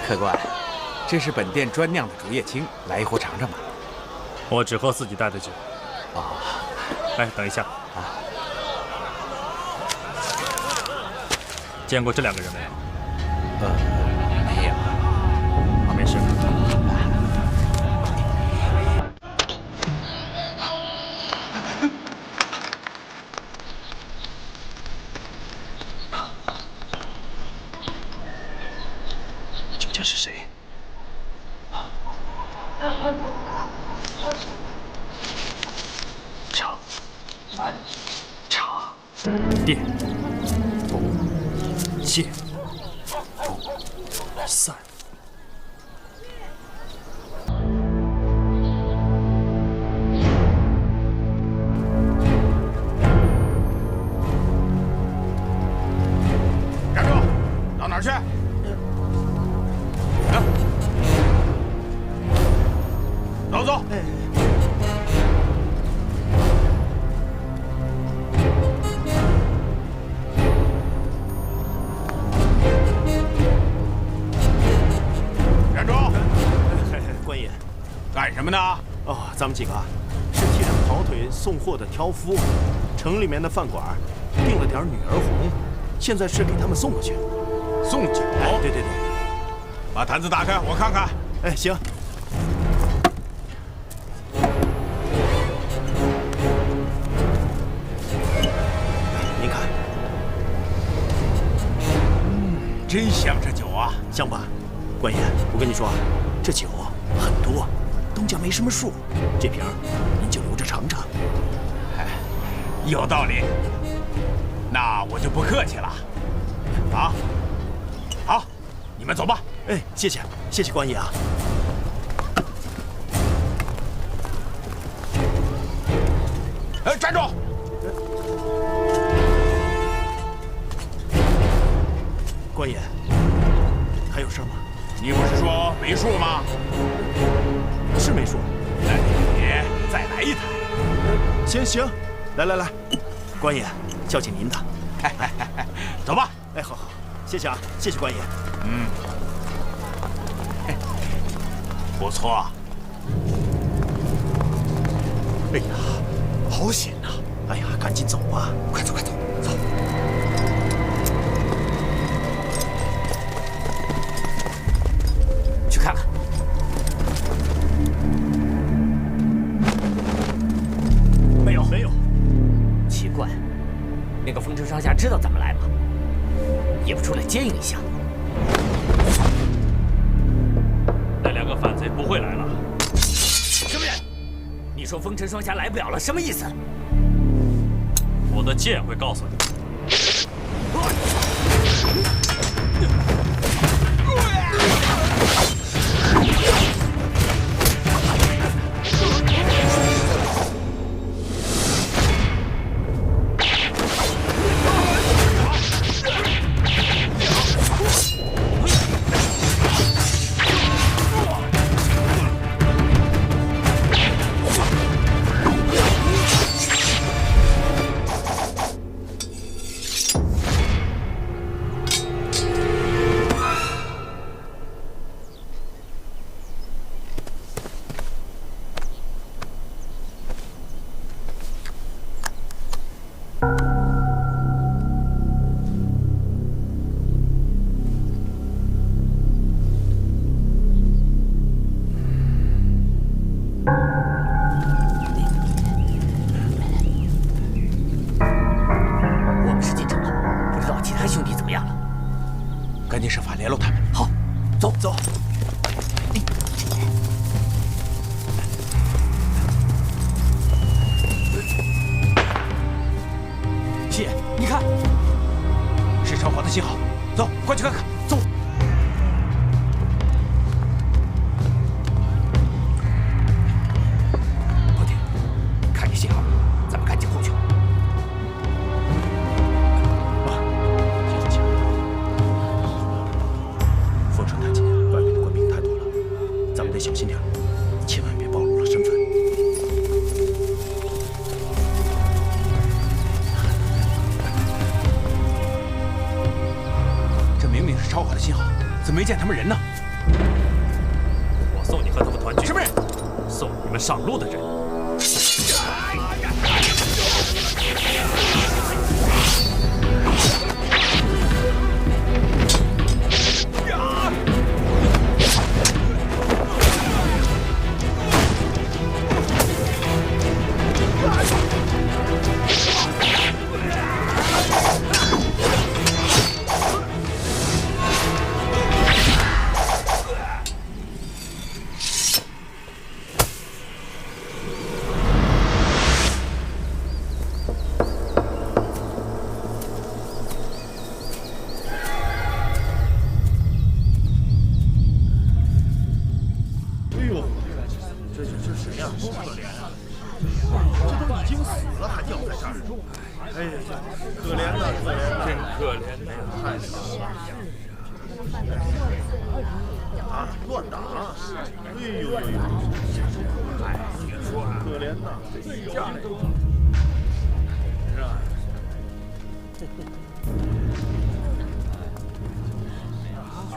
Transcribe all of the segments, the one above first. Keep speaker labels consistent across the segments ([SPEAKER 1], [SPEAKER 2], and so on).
[SPEAKER 1] 客官，这是本店专酿的竹叶青，来一壶尝尝吧。
[SPEAKER 2] 我只喝自己带的酒。
[SPEAKER 1] 哦，
[SPEAKER 2] 哎，等一下
[SPEAKER 1] 啊！
[SPEAKER 2] 见过这2个人没有？
[SPEAKER 1] 没有。
[SPEAKER 2] 啊，没事。
[SPEAKER 3] 究竟是谁？长，长，
[SPEAKER 2] 殿，不，谢，不，散。
[SPEAKER 1] 站住！到哪儿去？走走。站住！
[SPEAKER 3] 官爷，
[SPEAKER 1] 干什么呢？
[SPEAKER 3] 哦，咱们几个是替人跑腿送货的挑夫，城里面的饭馆订了点女儿红，现在是给他们送过去。
[SPEAKER 1] 送酒？
[SPEAKER 3] 哎，对对对。
[SPEAKER 1] 把坛子打开，我看看。
[SPEAKER 3] 哎，行。您看，
[SPEAKER 1] 真香这酒啊！
[SPEAKER 3] 香吧？官爷，我跟你说，这酒很多，东家没什么数，这瓶您就留着尝尝。
[SPEAKER 1] 哎，有道理。那我就不客气了。啊，好，你们走吧。
[SPEAKER 3] 哎，谢谢，谢谢官爷啊。
[SPEAKER 1] 哎，站住！
[SPEAKER 3] 官爷，还有事吗？
[SPEAKER 1] 你不是说没数吗？
[SPEAKER 3] 是没数。
[SPEAKER 1] 那你再来一坛。
[SPEAKER 3] 行行，来，官爷，孝敬您的。
[SPEAKER 1] 走吧。
[SPEAKER 3] 哎，好，谢谢啊，谢谢官爷。
[SPEAKER 1] 不错。
[SPEAKER 3] 哎呀，好险呐！哎呀，赶紧走吧，快走，走。
[SPEAKER 4] 去看看。
[SPEAKER 3] 没有。
[SPEAKER 4] 奇怪，那个风城上下知道咱们来吗？也不出来接应一下。
[SPEAKER 2] 那2个反贼不会来了。
[SPEAKER 4] 什么人？你说风城双侠来不了了，什么意思？
[SPEAKER 2] 我的剑会告诉你。
[SPEAKER 4] 我们是进城了，不知道其他兄弟怎么样了。
[SPEAKER 1] 赶紧设法联络他们。
[SPEAKER 4] 好，走。
[SPEAKER 1] 七爷，你看，是烧火的信号。走，快去看看。走。
[SPEAKER 4] 不对，看见信号，咱们赶紧过去。
[SPEAKER 3] 行。凤城太近，外面的官兵太多了，咱们得小心点，千万别暴露了身份。
[SPEAKER 1] 这明明是烧火的信号，怎么没见他们人呢？
[SPEAKER 2] 我送你和他们团聚。
[SPEAKER 1] 什么人？
[SPEAKER 2] 送你们上路的人。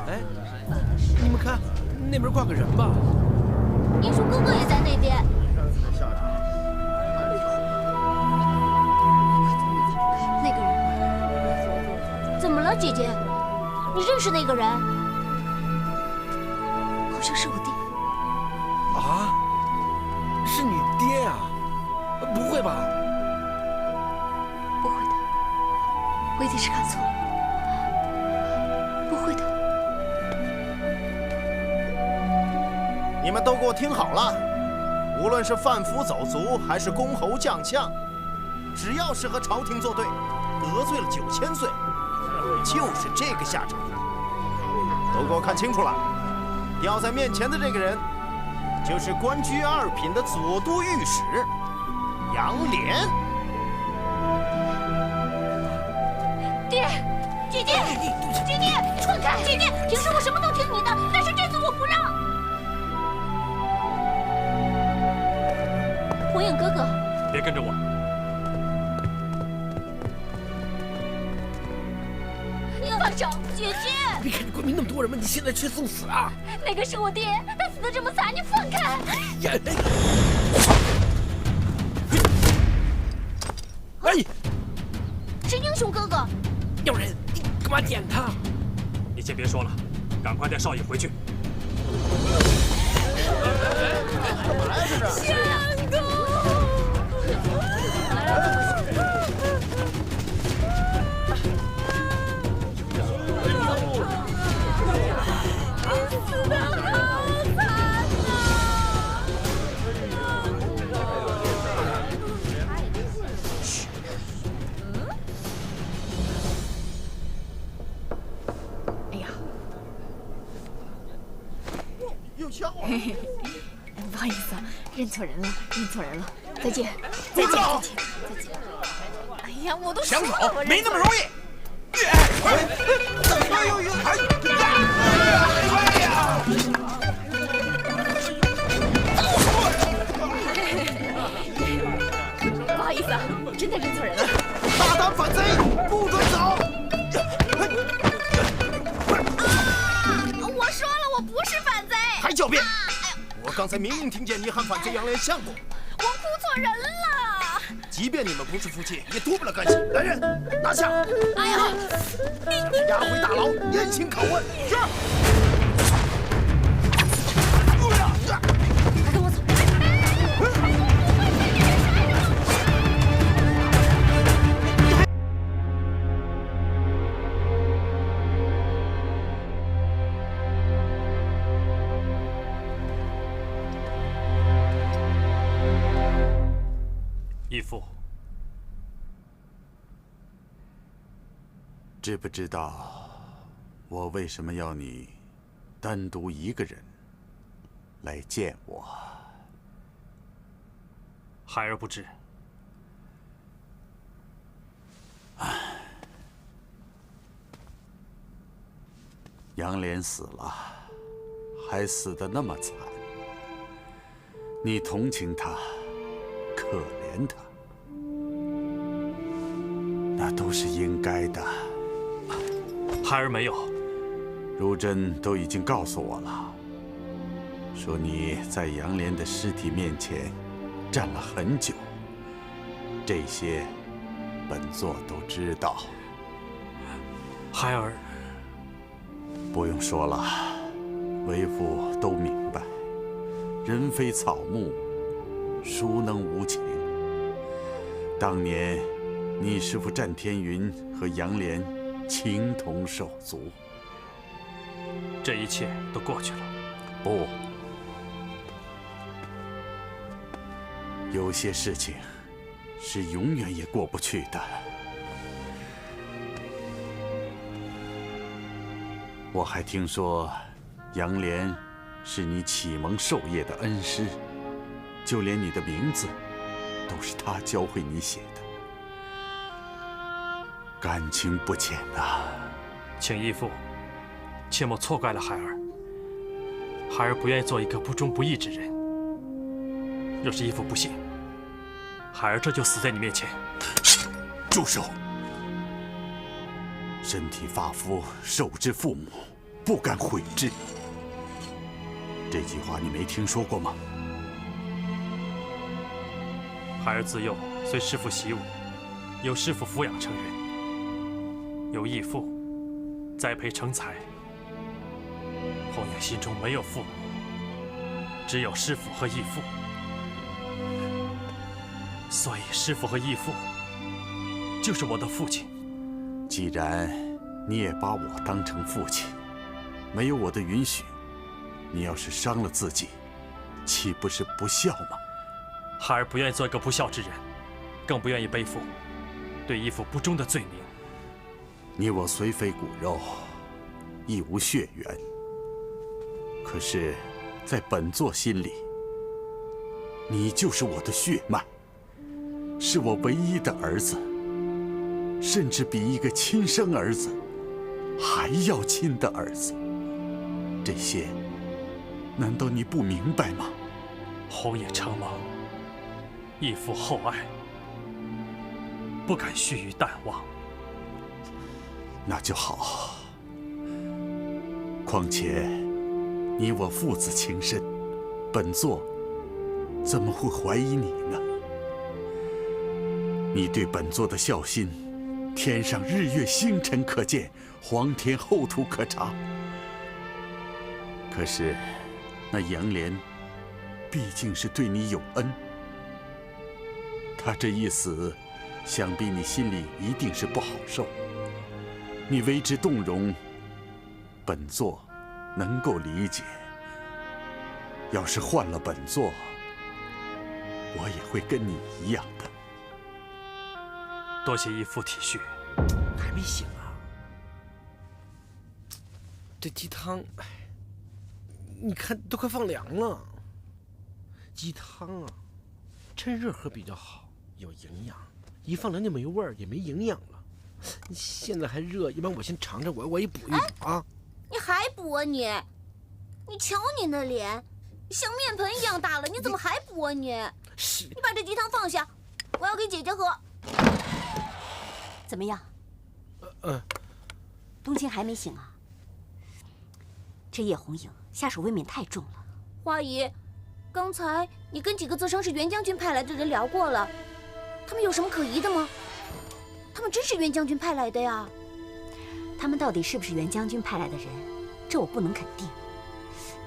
[SPEAKER 3] 哎，你们看，那边挂个人吧。
[SPEAKER 5] 英雄哥哥也在那边。那个人，怎么了，姐姐？你认识那个人？好像是我爹。
[SPEAKER 3] 啊？是你爹呀？不会吧？
[SPEAKER 5] 不会的，我一定是看错了。不会的。
[SPEAKER 3] 你们都给我听好了，无论是贩夫走卒，还是公侯将相，只要是和朝廷作对，得罪了9000岁，就是这个下场。都给我看清楚了，吊在面前的这个人，就是官居2品的左都御史杨涟。
[SPEAKER 5] 爹，姐姐，姐姐，放开！姐姐，平时我什么都听你的，但是这次我不让。 火影哥哥，
[SPEAKER 2] 别跟着我！
[SPEAKER 5] 放手，姐姐！
[SPEAKER 6] 别看你官兵那么多人吗？你现在却送死啊！
[SPEAKER 5] 那个是我爹，他死得这么惨，你放开！
[SPEAKER 6] 呀！哎！
[SPEAKER 5] 是英雄哥哥。
[SPEAKER 6] 妖人，你干嘛点他？
[SPEAKER 2] 你先别说了，赶快带少爷回去。
[SPEAKER 3] 干嘛呀？这是？
[SPEAKER 5] 相公。
[SPEAKER 7] 不好意思啊，认错人了，认错人了。再见，再见，再见，再见。哎呀，我都
[SPEAKER 1] 想走
[SPEAKER 7] 我
[SPEAKER 1] 没那么容易。
[SPEAKER 7] 不好意思啊，真的认错人了。
[SPEAKER 3] 大胆反贼，不准走！
[SPEAKER 5] 我说了，我不是反贼。
[SPEAKER 3] 还狡辩！我刚才明明听见你喊反贼杨涟相公。
[SPEAKER 5] 我哭错人了。
[SPEAKER 3] 即便你们不是夫妻，也脱不了干系。来人，拿下！
[SPEAKER 5] 哎呀，
[SPEAKER 3] 押回大牢，严刑拷问。是。
[SPEAKER 5] 跟我走。
[SPEAKER 2] 义父，
[SPEAKER 8] 知不知道我为什么要你单独一个人来见我？
[SPEAKER 2] 孩儿不知。
[SPEAKER 8] 杨涟死了，还死得那么惨，你同情他，可怜他，那都是应该的。
[SPEAKER 2] 孩儿没有，
[SPEAKER 8] 如真都已经告诉我了，说你在杨莲的尸体面前站了很久。这些，本座都知道。
[SPEAKER 2] 孩儿，
[SPEAKER 8] 不用说了，为父都明白。人非草木，孰能无情？当年，你师父战天云和杨莲情同手足。
[SPEAKER 2] 这一切都过去了。
[SPEAKER 8] 不，有些事情是永远也过不去的。我还听说，杨莲是你启蒙授业的恩师，就连你的名字都是他教会你写的，感情不浅呐。
[SPEAKER 2] 请义父切莫错怪了孩儿。孩儿不愿意做一个不忠不义之人。若是义父不信，孩儿这就死在你面前。
[SPEAKER 8] 住手！身体发肤，受之父母，不敢毁之。这句话你没听说过吗？
[SPEAKER 2] 孩儿自幼随师父习武，由师父抚养成人，由义父栽培成才。红影心中没有父母，只有师父和义父，所以师父和义父就是我的父亲。
[SPEAKER 8] 既然你也把我当成父亲，没有我的允许，你要是伤了自己，岂不是不孝吗？
[SPEAKER 2] 孩儿不愿意做一个不孝之人，更不愿意背负对义父不忠的罪名。
[SPEAKER 8] 你我虽非骨肉，亦无血缘，可是，在本座心里，你就是我的血脉，是我唯一的儿子，甚至比一个亲生儿子还要亲的儿子。这些，难道你不明白吗？
[SPEAKER 2] 红影承蒙义父厚爱，不敢须臾淡忘。
[SPEAKER 8] 那就好。况且，你我父子情深，本座怎么会怀疑你呢？你对本座的孝心，天上日月星辰可见，皇天厚土可查。可是，那杨莲毕竟是对你有恩，他这一死，想必你心里一定是不好受。你为之动容，本座能够理解。要是换了本座，我也会跟你一样的。
[SPEAKER 2] 多谢义父体恤。
[SPEAKER 6] 还没醒啊？这鸡汤，哎，你看都快放凉了。鸡汤啊，趁热喝比较好，有营养。一放凉就没味儿，也没营养了。现在还热，要不然我先尝尝，我也补一补啊。
[SPEAKER 5] 你还补啊你？你瞧你那脸，像面盆一样大了，你怎么还补啊你？
[SPEAKER 6] 是。
[SPEAKER 5] 你把这鸡汤放下，我要给姐姐喝。
[SPEAKER 9] 怎么样？冬青还没醒啊？这叶红影下手未免太重了。
[SPEAKER 5] 花姨，刚才你跟几个自称是袁将军派来的人聊过了，他们有什么可疑的吗？他们真是袁将军派来的呀？
[SPEAKER 9] 他们到底是不是袁将军派来的人，这我不能肯定。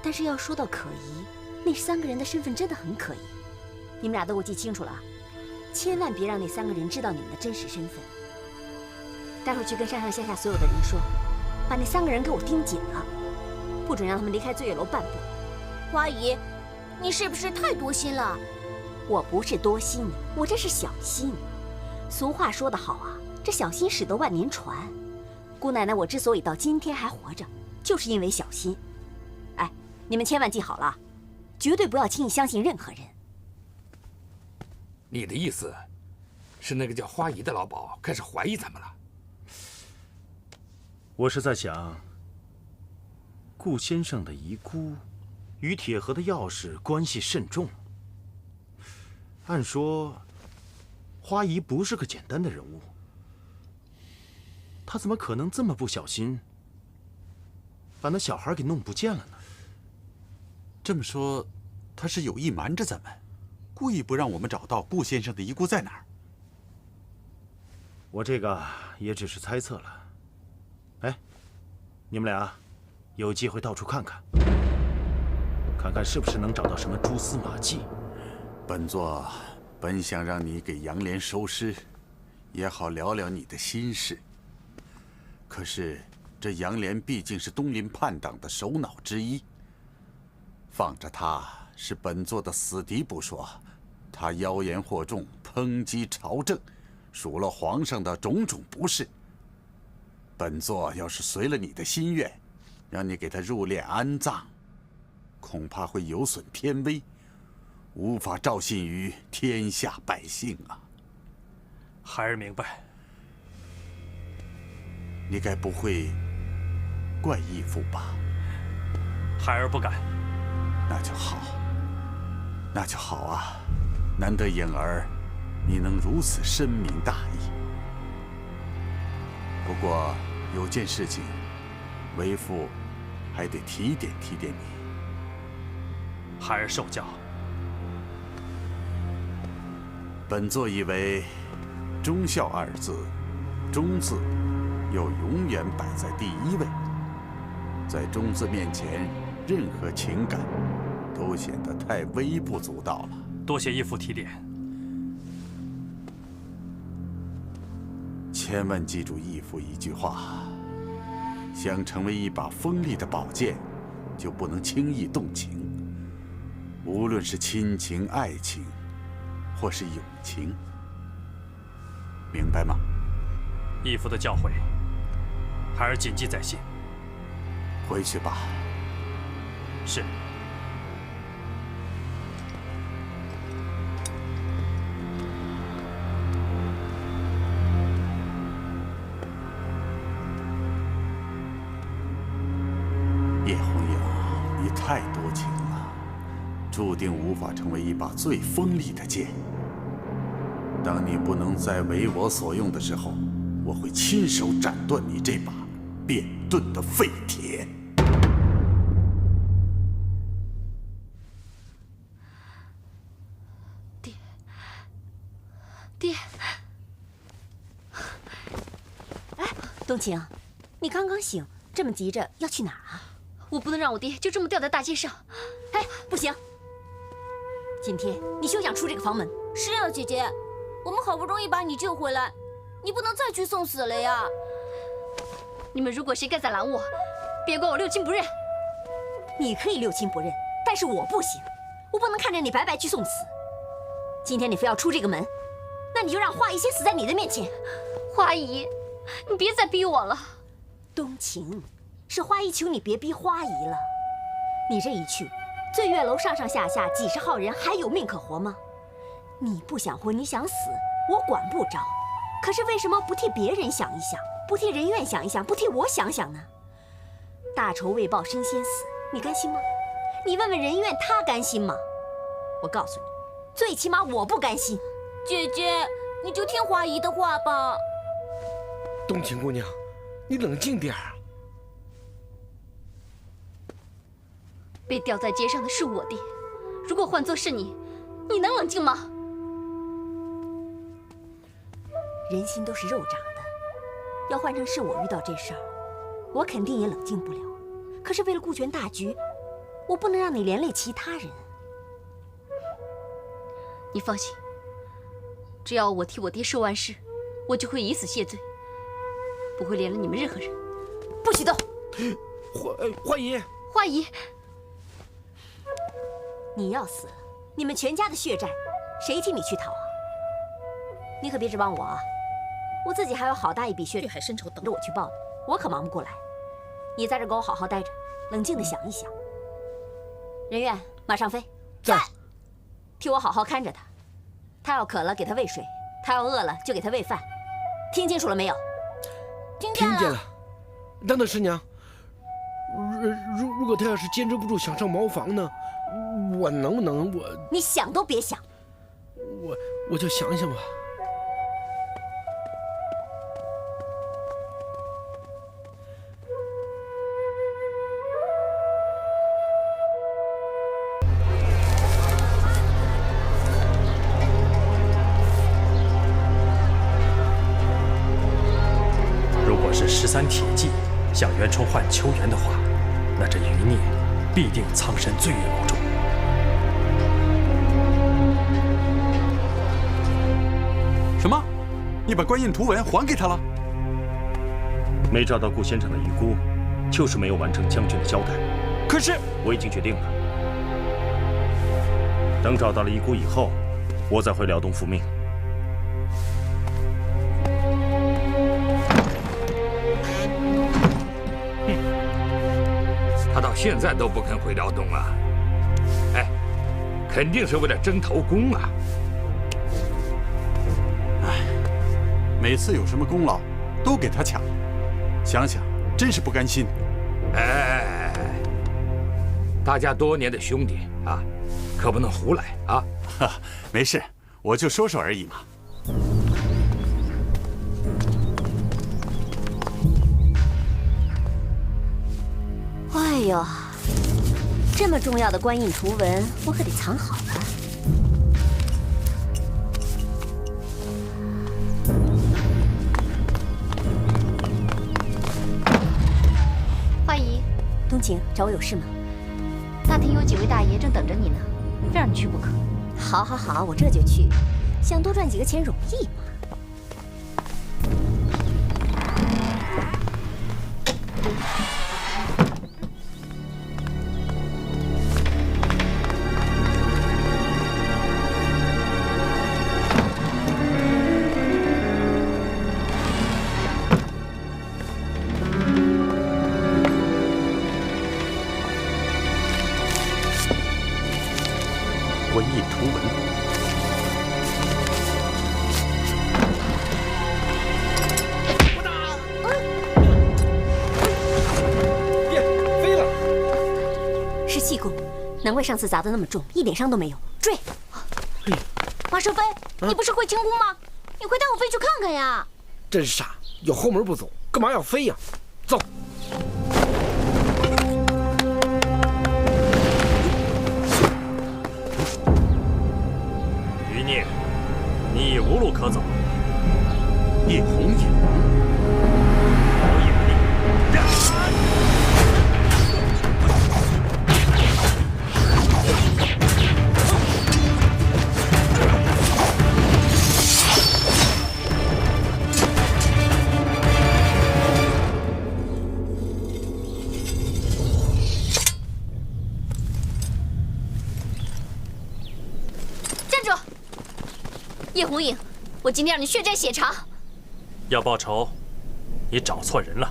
[SPEAKER 9] 但是要说到可疑，那3个人的身份真的很可疑。你们俩都给我记清楚了，千万别让那3个人知道你们的真实身份。待会儿去跟上上下下所有的人说，把那3个人给我盯紧了，不准让他们离开醉月楼半步。
[SPEAKER 5] 花姨，你是不是太多心了？
[SPEAKER 9] 我不是多心，我这是小心。俗话说得好啊，这小心驶得万年船。姑奶奶，我之所以到今天还活着，就是因为小心。哎，你们千万记好了，绝对不要轻易相信任何人。
[SPEAKER 10] 你的意思是那个叫花姨的老鸨开始怀疑咱们了？
[SPEAKER 11] 我是在想，顾先生的遗孤与铁盒的钥匙关系甚重。按说，花姨不是个简单的人物，她怎么可能这么不小心，把那小孩给弄不见了呢？
[SPEAKER 8] 这么说，他是有意瞒着咱们，故意不让我们找到顾先生的遗孤在哪儿。
[SPEAKER 11] 我这个也只是猜测了。哎，你们俩有机会到处看看，看看是不是能找到什么蛛丝马迹。
[SPEAKER 8] 本座本想让你给杨莲收尸，也好聊聊你的心事。可是这杨莲毕竟是东林叛党的首脑之一，放着他是本座的死敌不说，他妖言惑众，抨击朝政，数落皇上的种种不是。本座要是随了你的心愿，让你给他入殓安葬，恐怕会有损天威，无法照信于天下百姓啊！
[SPEAKER 2] 孩儿明白。
[SPEAKER 8] 你该不会怪义父吧？
[SPEAKER 2] 孩儿不敢。
[SPEAKER 8] 那就好，那就好啊！难得颖儿，你能如此深明大义。不过有件事情，为父还得提点提点你。
[SPEAKER 2] 孩儿受教。
[SPEAKER 8] 本座以为，忠孝二字，忠字要永远摆在第一位。在忠字面前，任何情感都显得太微不足道了。
[SPEAKER 2] 多谢义父提点。
[SPEAKER 8] 千万记住义父一句话：想成为一把锋利的宝剑，就不能轻易动情。无论是亲情、爱情，或是友情，明白吗？
[SPEAKER 2] 义父的教诲，孩儿谨记在心。
[SPEAKER 8] 回去吧。
[SPEAKER 2] 是。
[SPEAKER 8] 叶红影，你太多情了，注定无法成为一把最锋利的剑。当你不能再为我所用的时候，我会亲手斩断你这把扁钝的废铁。
[SPEAKER 9] 爹，哎，冬晴，你刚刚醒，这么急着要去哪儿啊？
[SPEAKER 7] 我不能让我爹就这么掉在大街上。
[SPEAKER 9] 哎，不行，今天你休想出这个房门。
[SPEAKER 5] 是啊，姐姐，我们好不容易把你救回来，你不能再去送死了呀！
[SPEAKER 7] 你们如果谁敢再拦我，别怪我六亲不认。
[SPEAKER 9] 你可以六亲不认，但是我不行，我不能看着你白白去送死。今天你非要出这个门，那你就让花姨先死在你的面前。
[SPEAKER 7] 花姨，你别再逼我了。
[SPEAKER 9] 冬晴，是花姨求你别逼花姨了。你这一去，醉月楼上上下下几十号人还有命可活吗？你不想活，你想死，我管不着。可是为什么不替别人想一想，不替人院想一想，不替我想想呢？大仇未报身先死，你甘心吗？你问问人院，他甘心吗？我告诉你，最起码我不甘心。
[SPEAKER 5] 姐姐，你就听花姨的话吧。
[SPEAKER 6] 冬晴姑娘，你冷静点儿。
[SPEAKER 7] 被吊在街上的是我爹，如果换作是你，你能冷静吗？
[SPEAKER 9] 人心都是肉长的，要换成是我遇到这事儿，我肯定也冷静不了。可是为了顾全大局，我不能让你连累其他人。
[SPEAKER 7] 你放心，只要我替我爹收完尸，我就会以死谢罪，不会连累你们任何人。
[SPEAKER 9] 不许动！
[SPEAKER 6] 花姨，
[SPEAKER 7] 花姨，
[SPEAKER 9] 你要死了，你们全家的血债，谁替你去讨啊？你可别指望我啊！我自己还有好大一笔血海深仇等着我去报的，我可忙不过来。你在这给我好好待着，冷静的想一想。人院，马上飞。
[SPEAKER 6] 在。
[SPEAKER 9] 替我好好看着他，他要渴了给他喂水，他要饿了就给他喂饭。听清楚了没有？
[SPEAKER 5] 听
[SPEAKER 6] 见了。等等，师娘，如果他要是坚持不住想上茅房呢，我能不能
[SPEAKER 9] 你想都别想。
[SPEAKER 6] 我就想想吧。
[SPEAKER 2] 三铁骑向袁崇焕求援的话，那这余孽必定藏身罪狱牢中。
[SPEAKER 12] 什么？你把官印图文还给他了？
[SPEAKER 11] 没找到顾先生的遗孤，就是没有完成将军的交代。
[SPEAKER 12] 可是
[SPEAKER 11] 我已经决定了，等找到了遗孤以后，我再回辽东复命。
[SPEAKER 10] 他到现在都不肯回辽东啊！哎，肯定是为了争头功啊！
[SPEAKER 12] 哎，每次有什么功劳，都给他抢，想想真是不甘心。
[SPEAKER 10] 哎，大家多年的兄弟啊，可不能胡来啊！
[SPEAKER 12] 哈，没事，我就说说而已嘛。
[SPEAKER 9] 哎呦，这么重要的官印图文，我可得藏好了。
[SPEAKER 7] 花姨，
[SPEAKER 9] 冬晴，找我有事吗？
[SPEAKER 7] 大厅有几位大爷正等着你呢，非让你去不可。
[SPEAKER 9] 好，好，好，我这就去。想多赚几个钱容易吗？
[SPEAKER 11] 官印图文。
[SPEAKER 6] 飞了！
[SPEAKER 9] 是气功，难怪上次砸得那么重，一点伤都没有。追！
[SPEAKER 5] 马舍飞，你不是会轻功吗？你快带我飞去看看呀！
[SPEAKER 6] 真傻，有后门不走，干嘛要飞呀？走。
[SPEAKER 2] 余孽，你已无路可走。
[SPEAKER 11] 叶红影，
[SPEAKER 2] 好眼力！
[SPEAKER 7] 站住！叶红影，我今天让你血债血偿。
[SPEAKER 2] 要报仇，你找错人了。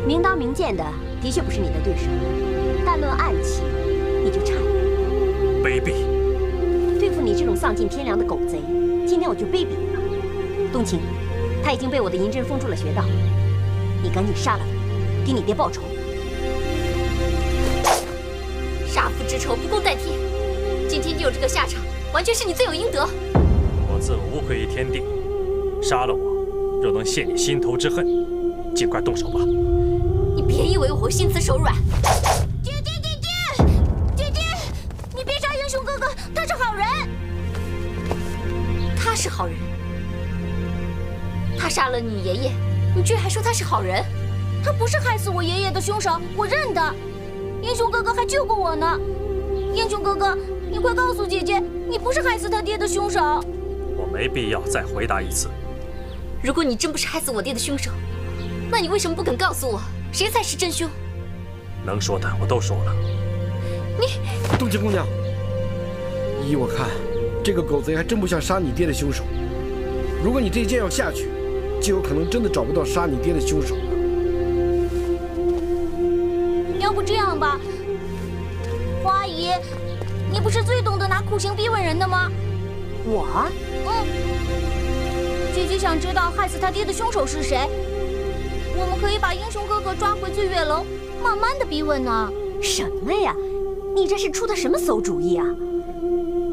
[SPEAKER 9] 明刀明剑的，的确不是你的对手，但论暗器，你就差一点。
[SPEAKER 2] 卑鄙！
[SPEAKER 9] 对付你这种丧尽天良的狗贼，今天我就卑鄙你了。冬晴，他已经被我的银针封住了穴道，你赶紧杀了他，给你爹报仇。
[SPEAKER 7] 杀父之仇不共戴天，今天你有这个下场，完全是你罪有应得。
[SPEAKER 2] 我自无愧于天地，杀了我，若能泄你心头之恨，尽快动手吧。
[SPEAKER 7] 你别以为我会心慈手软。
[SPEAKER 5] 姐姐，姐姐，你别杀英雄哥哥，他是好人。
[SPEAKER 7] 他是好人，他杀了你爷爷，你居然还说他是好人？
[SPEAKER 5] 他不是害死我爷爷的凶手，我认得。英雄哥哥还救过我呢。英雄哥哥，你快告诉姐姐，你不是害死他爹的凶手。
[SPEAKER 2] 我没必要再回答一次。
[SPEAKER 7] 如果你真不是害死我爹的凶手，那你为什么不肯告诉我谁才是真凶？
[SPEAKER 2] 能说的我都说了。
[SPEAKER 7] 你，
[SPEAKER 6] 冬晴姑娘，依我看，这个狗贼还真不像杀你爹的凶手。如果你这一剑要下去，就有可能真的找不到杀你爹的凶手了。
[SPEAKER 5] 要不这样吧，花姨，你不是最懂得拿酷刑逼问人的吗？
[SPEAKER 9] 我？
[SPEAKER 5] 姐姐想知道害死她爹的凶手是谁，我们可以把英雄哥哥抓回醉月楼，慢慢的逼问呢。
[SPEAKER 9] 什么呀？你这是出的什么馊主意啊？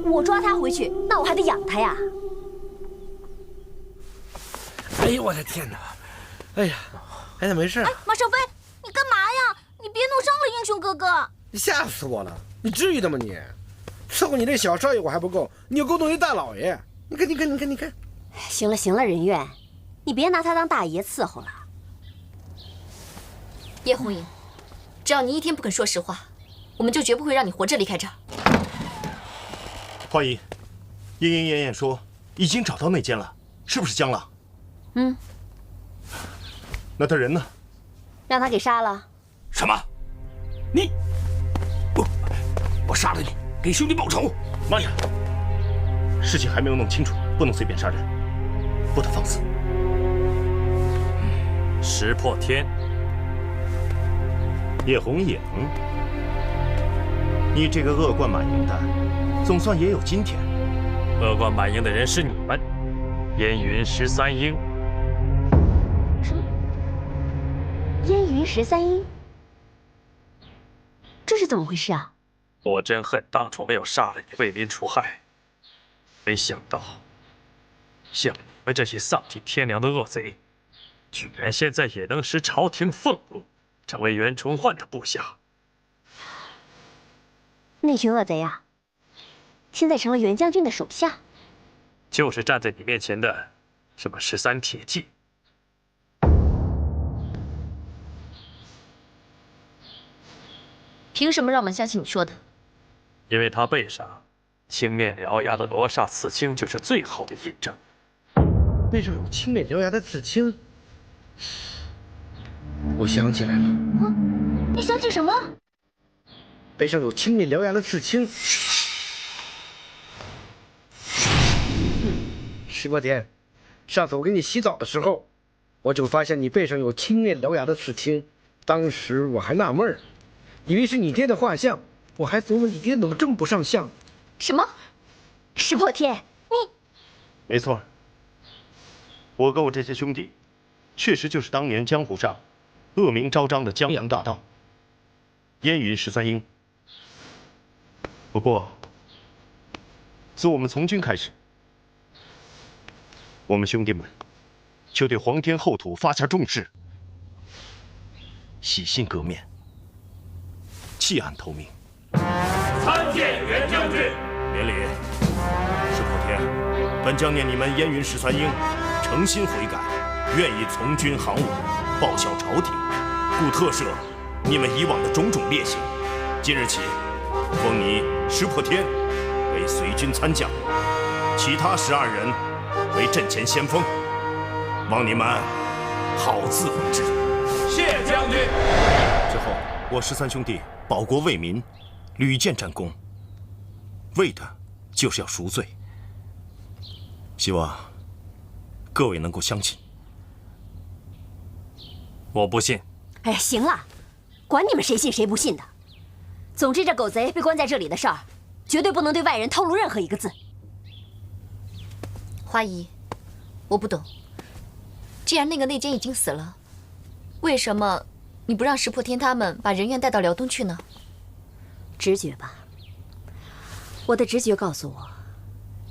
[SPEAKER 9] 我抓他回去，那我还得养他呀。
[SPEAKER 6] 哎呦我的天哪！哎呀，哎呀没事。
[SPEAKER 5] 哎，马少飞，你干嘛呀？你别弄伤了英雄哥哥。
[SPEAKER 6] 你吓死我了！你至于的吗你？伺候你这小少爷我还不够，你又勾动一大老爷。你看。
[SPEAKER 9] 行了行了，任怨，你别拿他当大爷伺候了。
[SPEAKER 7] 叶红影，只要你一天不肯说实话，我们就绝不会让你活着离开这儿。
[SPEAKER 3] 花姨，莺燕燕说已经找到那间了，是不是江郎？
[SPEAKER 9] 嗯。
[SPEAKER 3] 那他人呢？
[SPEAKER 9] 让他给杀了。
[SPEAKER 10] 什么？我杀了你，给兄弟报仇！
[SPEAKER 3] 妈呀！事情还没有弄清楚，不能随便杀人，不得放肆。
[SPEAKER 2] 石破天，
[SPEAKER 3] 叶红影，你这个恶贯满盈的，总算也有今天。
[SPEAKER 2] 恶贯满盈的人是你们，燕云13英。
[SPEAKER 9] 什么？燕云13英？这是怎么回事啊？
[SPEAKER 2] 我真恨当初没有杀了你，为民除害。没想到，像你们这些丧尽天良的恶贼，居然现在也能使朝廷愤怒，成为袁崇焕的部下。
[SPEAKER 9] 那群恶贼啊，现在成了袁将军的手下。
[SPEAKER 2] 就是站在你面前的什么13铁骑。
[SPEAKER 7] 凭什么让我们相信你说的？
[SPEAKER 2] 因为他背上青面獠牙的罗刹刺青就是最好的印证。
[SPEAKER 6] 背上有青面獠牙的刺青，我想起来了。
[SPEAKER 5] 你想起什么？
[SPEAKER 6] 背上有青面獠牙的刺青。石破天，上次我给你洗澡的时候，我就发现你背上有青面獠牙的刺青。当时我还纳闷儿，以为是你爹的画像，我还琢磨你爹怎么这么不上相。
[SPEAKER 9] 什么？石破天，你……
[SPEAKER 3] 没错，我跟我这些兄弟，确实就是当年江湖上恶名昭彰的江洋大盗燕云13英。不过，自我们从军开始，我们兄弟们就对皇天厚土发下重誓，洗心革面，弃暗投明。
[SPEAKER 10] 参见袁将军。
[SPEAKER 3] 免礼。石破天，本将念你们燕云13英诚心悔改，愿意从军行伍，报效朝廷，故特赦你们以往的种种劣行。今日起，封你石破天为随军参将，其他12人为阵前先锋，望你们好自为之。
[SPEAKER 10] 谢将军。
[SPEAKER 3] 之后，我13兄弟保国为民，屡建战功，为的就是要赎罪。希望各位能够相信。
[SPEAKER 2] 我不信。
[SPEAKER 9] 哎，行了，管你们谁信谁不信的。总之，这狗贼被关在这里的事儿，绝对不能对外人透露任何一个字。
[SPEAKER 7] 花姨，我不懂，既然那个内奸已经死了，为什么你不让石破天他们把人员带到辽东去呢？
[SPEAKER 9] 直觉吧，我的直觉告诉我，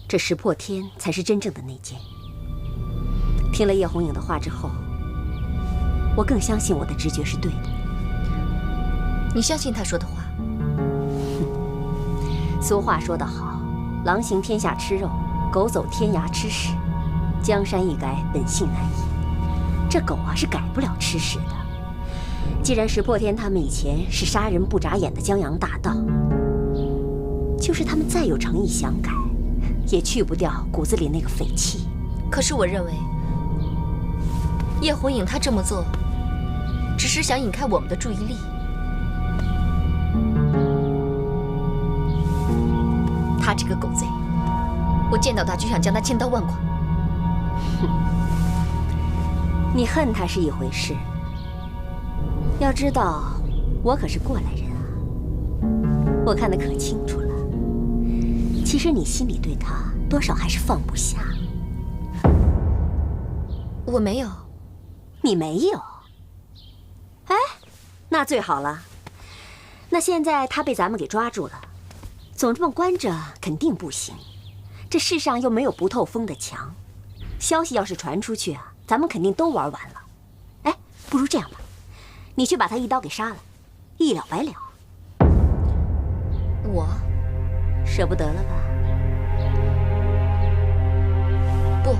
[SPEAKER 9] 这石破天才是真正的内奸。听了叶红影的话之后，我更相信我的直觉是对的。
[SPEAKER 7] 你相信他说的话？
[SPEAKER 9] 俗话说得好，狼行天下吃肉，狗走天涯吃屎。江山易改，本性难移。这狗啊是改不了吃屎的。既然石破天他们以前是杀人不眨眼的江洋大盗，就是他们再有诚意想改，也去不掉骨子里那个匪气。
[SPEAKER 7] 可是我认为，叶红影他这么做，只是想引开我们的注意力。他这个狗贼，我见到他就想将他千刀万剐。
[SPEAKER 9] 哼，你恨他是一回事，要知道我可是过来人啊，我看得可清楚了。其实你心里对他多少还是放不下。
[SPEAKER 7] 我没有。
[SPEAKER 9] 你没有？哎，那最好了。那现在他被咱们给抓住了，总这么关着肯定不行。这世上又没有不透风的墙，消息要是传出去啊，咱们肯定都玩完了。哎，不如这样吧，你去把他一刀给杀了，一了百了。
[SPEAKER 7] 我
[SPEAKER 9] 舍不得了吧？
[SPEAKER 7] 不，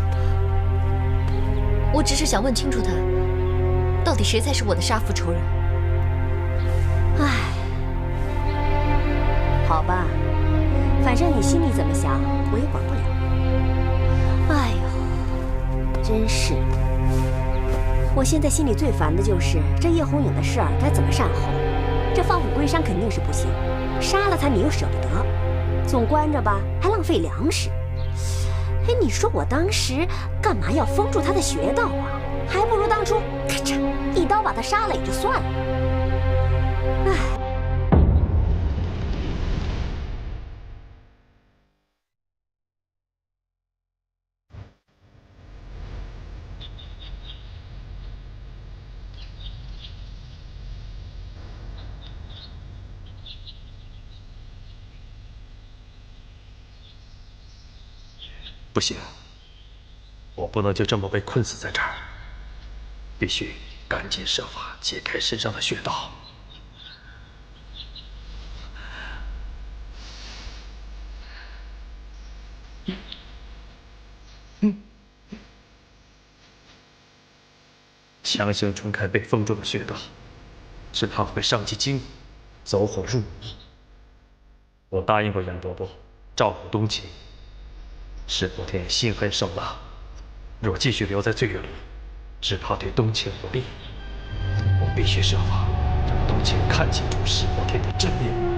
[SPEAKER 7] 我只是想问清楚他，到底谁才是我的杀父仇人？
[SPEAKER 9] 唉，好吧，反正你心里怎么想，我也管不了。哎呦，真是的！我现在心里最烦的就是这叶红影的事儿该怎么善后。这放虎归山肯定是不行，杀了他你又舍不得，总关着吧还浪费粮食。哎，你说我当时干嘛要封住他的穴道啊？还不如当初咔嚓一刀把他杀了也就算了。唉。
[SPEAKER 2] 不行，我不能就这么被困死在这儿，必须赶紧设法解开身上的穴道。强行冲开被封住的穴道，只怕会伤及筋骨，走火入魔。我答应过袁伯伯照顾冬青。石破天心狠手辣，若继续留在醉月楼，只怕对冬青不利。我必须设法让冬青看清楚石破天的真面目。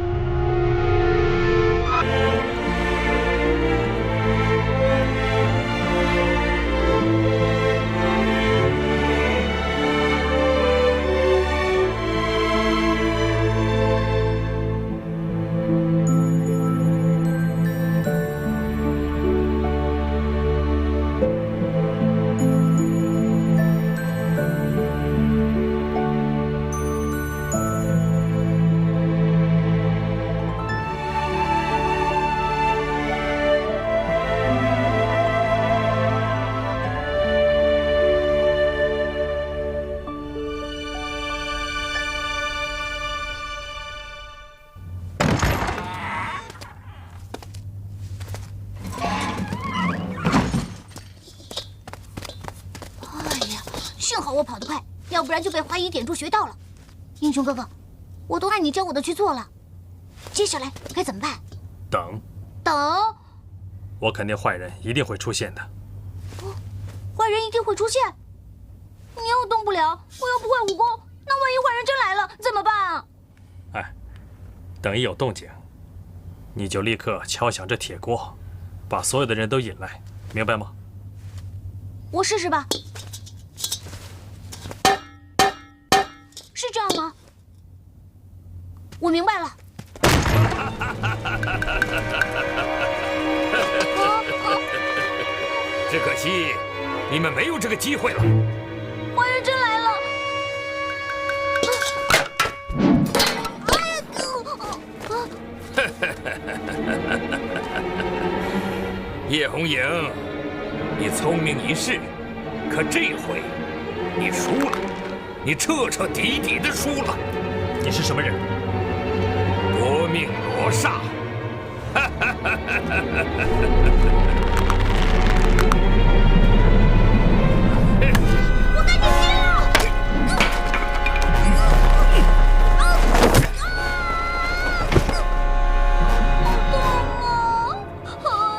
[SPEAKER 5] 幸好我跑得快，要不然就被花姨点住穴道了。英雄哥哥，我都按你教我的去做了，接下来该怎么办？
[SPEAKER 2] 等。
[SPEAKER 5] 等？
[SPEAKER 2] 我肯定坏人一定会出现的。
[SPEAKER 5] 坏人一定会出现？你又动不了，我又不会武功，那万一坏人真来了怎么办啊？
[SPEAKER 2] 哎，等一有动静，你就立刻敲响这铁锅，把所有的人都引来，明白吗？
[SPEAKER 5] 我试试吧。是这样吗？我明白了。
[SPEAKER 10] 只可惜你们没有这个机会了。
[SPEAKER 5] 坏人真来了！
[SPEAKER 10] 叶红影，你聪明一世，可这回你输了，你彻彻底底的输了。
[SPEAKER 2] 你是什么人？
[SPEAKER 10] 夺命罗刹！
[SPEAKER 5] 我赶紧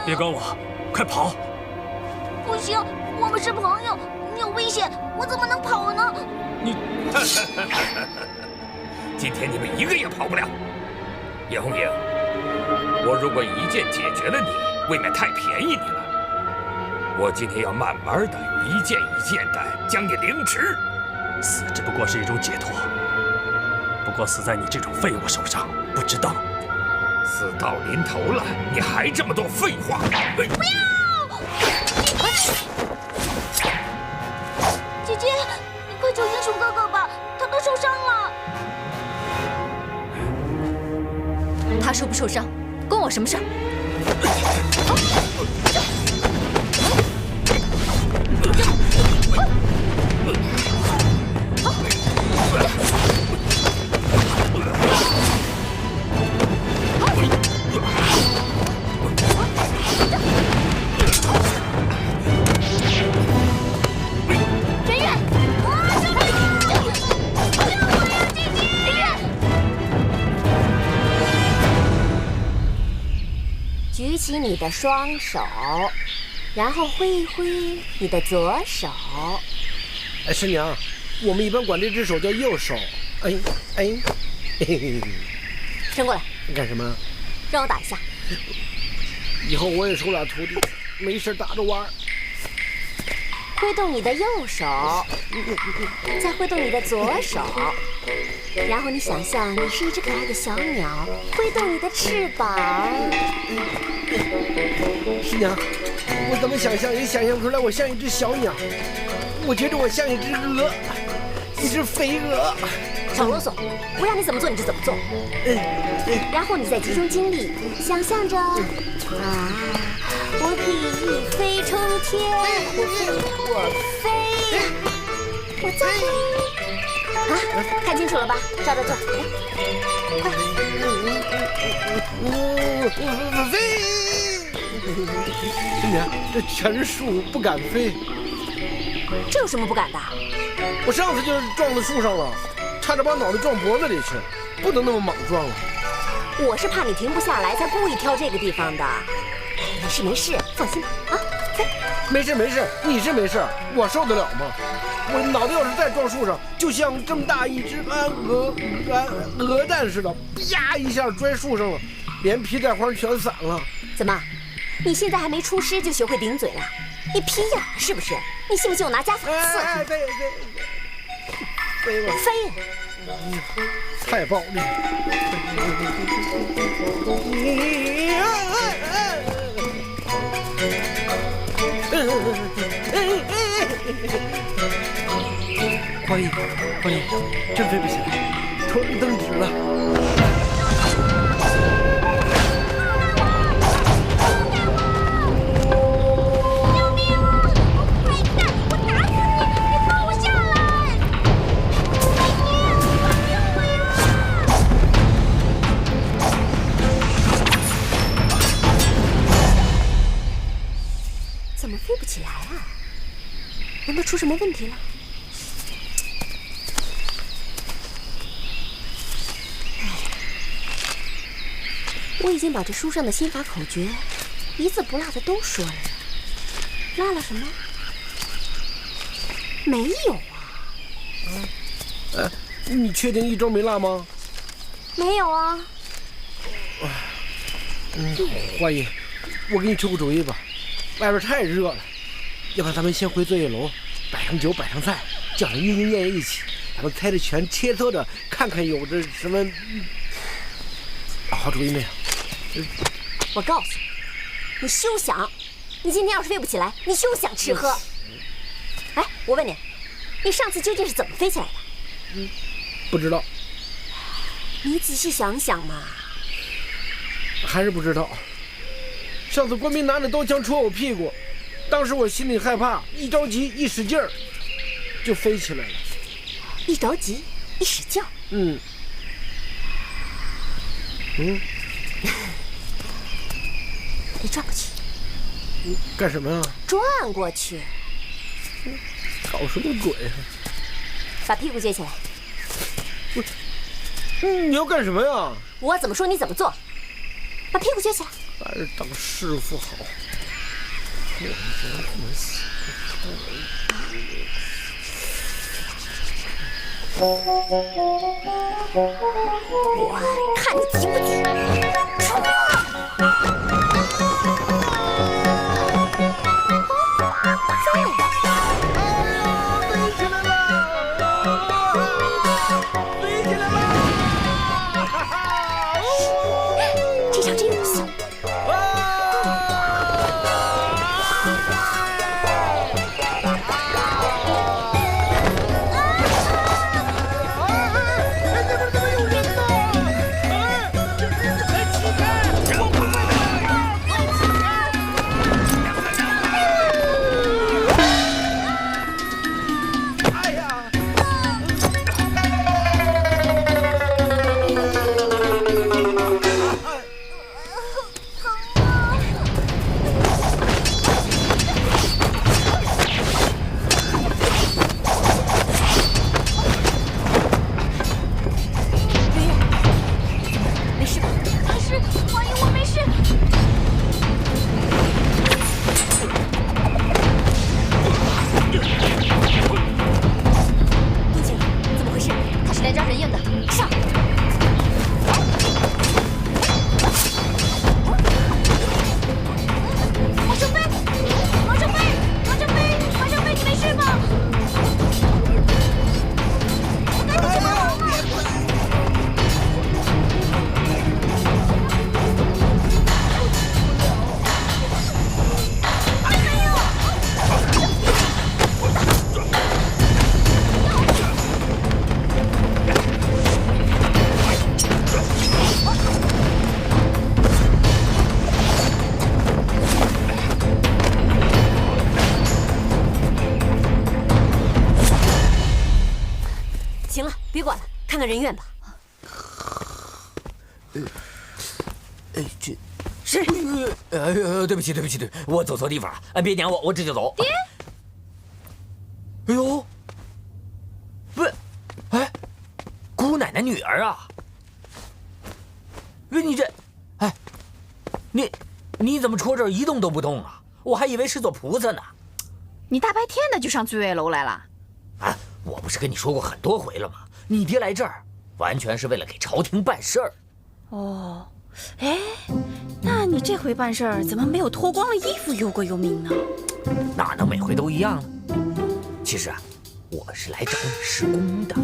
[SPEAKER 2] 别管我，快跑！
[SPEAKER 5] 不行，我们是朋友，你有危险，我怎么能跑呢？
[SPEAKER 2] 你，
[SPEAKER 10] 今天你们一个也跑不了。叶红影，我如果一剑解决了你，未免太便宜你了。我今天要慢慢的、一件一件的将你凌迟。
[SPEAKER 2] 死只不过是一种解脱，不过死在你这种废物手上，不值当。
[SPEAKER 10] 死到临头了，你还这么多废话！
[SPEAKER 5] 不要！
[SPEAKER 7] 受不受伤，关我什么事儿？
[SPEAKER 9] 举起你的双手，然后挥一挥你的左手。
[SPEAKER 6] 哎，师娘，我们一般管这只手叫右手。哎，嘿嘿，
[SPEAKER 9] 伸过来。
[SPEAKER 6] 干什么？
[SPEAKER 9] 让我打一下。
[SPEAKER 6] 以后我也收俩徒弟，没事打着玩。
[SPEAKER 9] 挥动你的右手，再挥动你的左手，然后你想象你是一只可爱的小鸟，挥动你的翅膀。
[SPEAKER 6] 师娘，我怎么想象也想象不出来我像一只小鸟，我觉得我像一只鹅，一只飞鹅。
[SPEAKER 9] 少啰嗦，我让你怎么做你就怎么做。然后你再集中精力，想象着我可以一飞冲天，我再看清楚了吧？照着做，快！
[SPEAKER 6] 我飞！师娘，这全是树，不敢飞。
[SPEAKER 9] 这有什么不敢的？
[SPEAKER 6] 我上次就是撞到树上了，差点把脑袋撞脖子里去，不能那么莽撞了。
[SPEAKER 9] 我是怕你停不下来，才故意挑这个地方的。没事没事，放心吧啊！飞。
[SPEAKER 6] 没事没事，你是没事，我受得了吗？我脑袋要是再撞树上，就像这么大一只鹅蛋似的，啪一下摔树上了，连皮带花全散了。
[SPEAKER 9] 怎么，你现在还没出师就学会顶嘴了？你皮痒是不是？你信不信我拿家法刺？
[SPEAKER 6] 飞吧，
[SPEAKER 9] 飞！
[SPEAKER 6] 太暴力！花姨，真飞不起来，腿蹬直了。
[SPEAKER 9] 怎么飞不起来啊？难道出什么问题了？我已经把这书上的心法口诀一字不落的都说了呀，落了什么？没有啊。
[SPEAKER 6] 你确定一招没落吗？
[SPEAKER 9] 没有啊。
[SPEAKER 6] 花姨，我给你出个主意吧，外边太热了，要不然咱们先回作业楼，摆上酒摆上菜，叫人莺莺燕燕一起，咱们猜着拳切磋着，看看有着什么好主意没有？
[SPEAKER 9] 我告诉你，你休想！你今天要是飞不起来，你休想吃喝。哎，我问你，你上次究竟是怎么飞起来的？
[SPEAKER 6] 不知道。
[SPEAKER 9] 你仔细想想嘛。
[SPEAKER 6] 还是不知道。上次官兵拿着刀枪戳我屁股，当时我心里害怕，一着急一使劲儿，就飞起来了。
[SPEAKER 9] 一着急一使劲儿。你转过去。
[SPEAKER 6] 干什么呀？
[SPEAKER 9] 转过去。
[SPEAKER 6] 搞什么鬼啊？
[SPEAKER 9] 把屁股撅起来。
[SPEAKER 6] 你要干什么呀？
[SPEAKER 9] 我怎么说你怎么做。把屁股撅起来。
[SPEAKER 6] 还是当师傅好。
[SPEAKER 9] 我看你急不急？冲啊！这招真有效。
[SPEAKER 6] 快
[SPEAKER 9] 行了，别管了，看看人院吧。
[SPEAKER 4] 这是对不起，我走错地方了。别撵我，我这就走。
[SPEAKER 7] 爹，
[SPEAKER 4] 哎呦，不，哎，姑奶奶女儿啊！不是你这，哎，你怎么戳这儿一动都不动啊？我还以为是座菩萨呢。
[SPEAKER 7] 你大白天的就上醉月楼来了？
[SPEAKER 4] 啊，我不是跟你说过很多回了吗？你爹来这儿完全是为了给朝廷办事儿。
[SPEAKER 7] 哦，哎，那你这回办事儿怎么没有脱光了衣服忧国忧民呢？
[SPEAKER 4] 哪能每回都一样呢？其实啊，我是来找你施工的。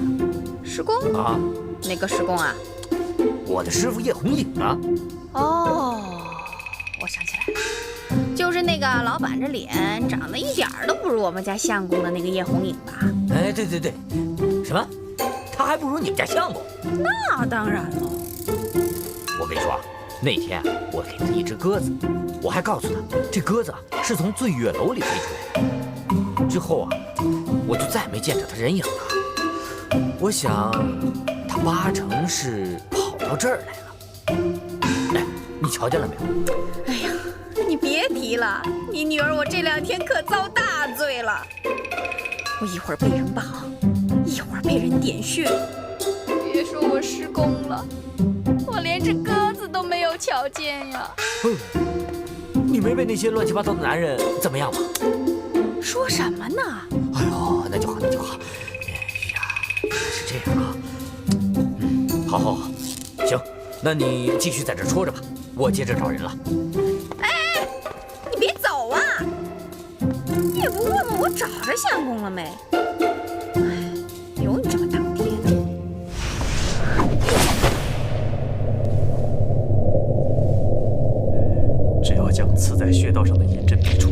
[SPEAKER 7] 施工
[SPEAKER 4] 啊？
[SPEAKER 7] 哪个施工啊？
[SPEAKER 4] 我的师傅叶红影啊。
[SPEAKER 7] 哦，我想起来了，就是那个老板着脸长得一点儿都不如我们家相公的那个叶红影吧？
[SPEAKER 4] 哎，对，什么？他还不如你们家相公？
[SPEAKER 7] 那当然了。
[SPEAKER 4] 我跟你说啊，那天我给他一只鸽子，我还告诉他这鸽子是从醉月楼里飞出来的。之后啊，我就再没见着他人影了。我想他八成是跑到这儿来了。哎，你瞧见了没有？
[SPEAKER 7] 哎呀，你别提了，你女儿我这2天可遭大罪了。我一会儿被人绑，一会儿被人点穴。别说我施工了，我连只鸽子都没有瞧见呀。
[SPEAKER 4] 你没被那些乱七八糟的男人怎么样吗？
[SPEAKER 7] 说什么呢？
[SPEAKER 4] 哎呦，那就好。哎呀，原来是这样啊。好，行，那你继续在这戳着吧，我接着找人了。
[SPEAKER 7] 哎，你别走啊！你也不问问我找着相公了没？哎，有你这么当爹的。
[SPEAKER 2] 只要将刺在穴道上的银针逼出，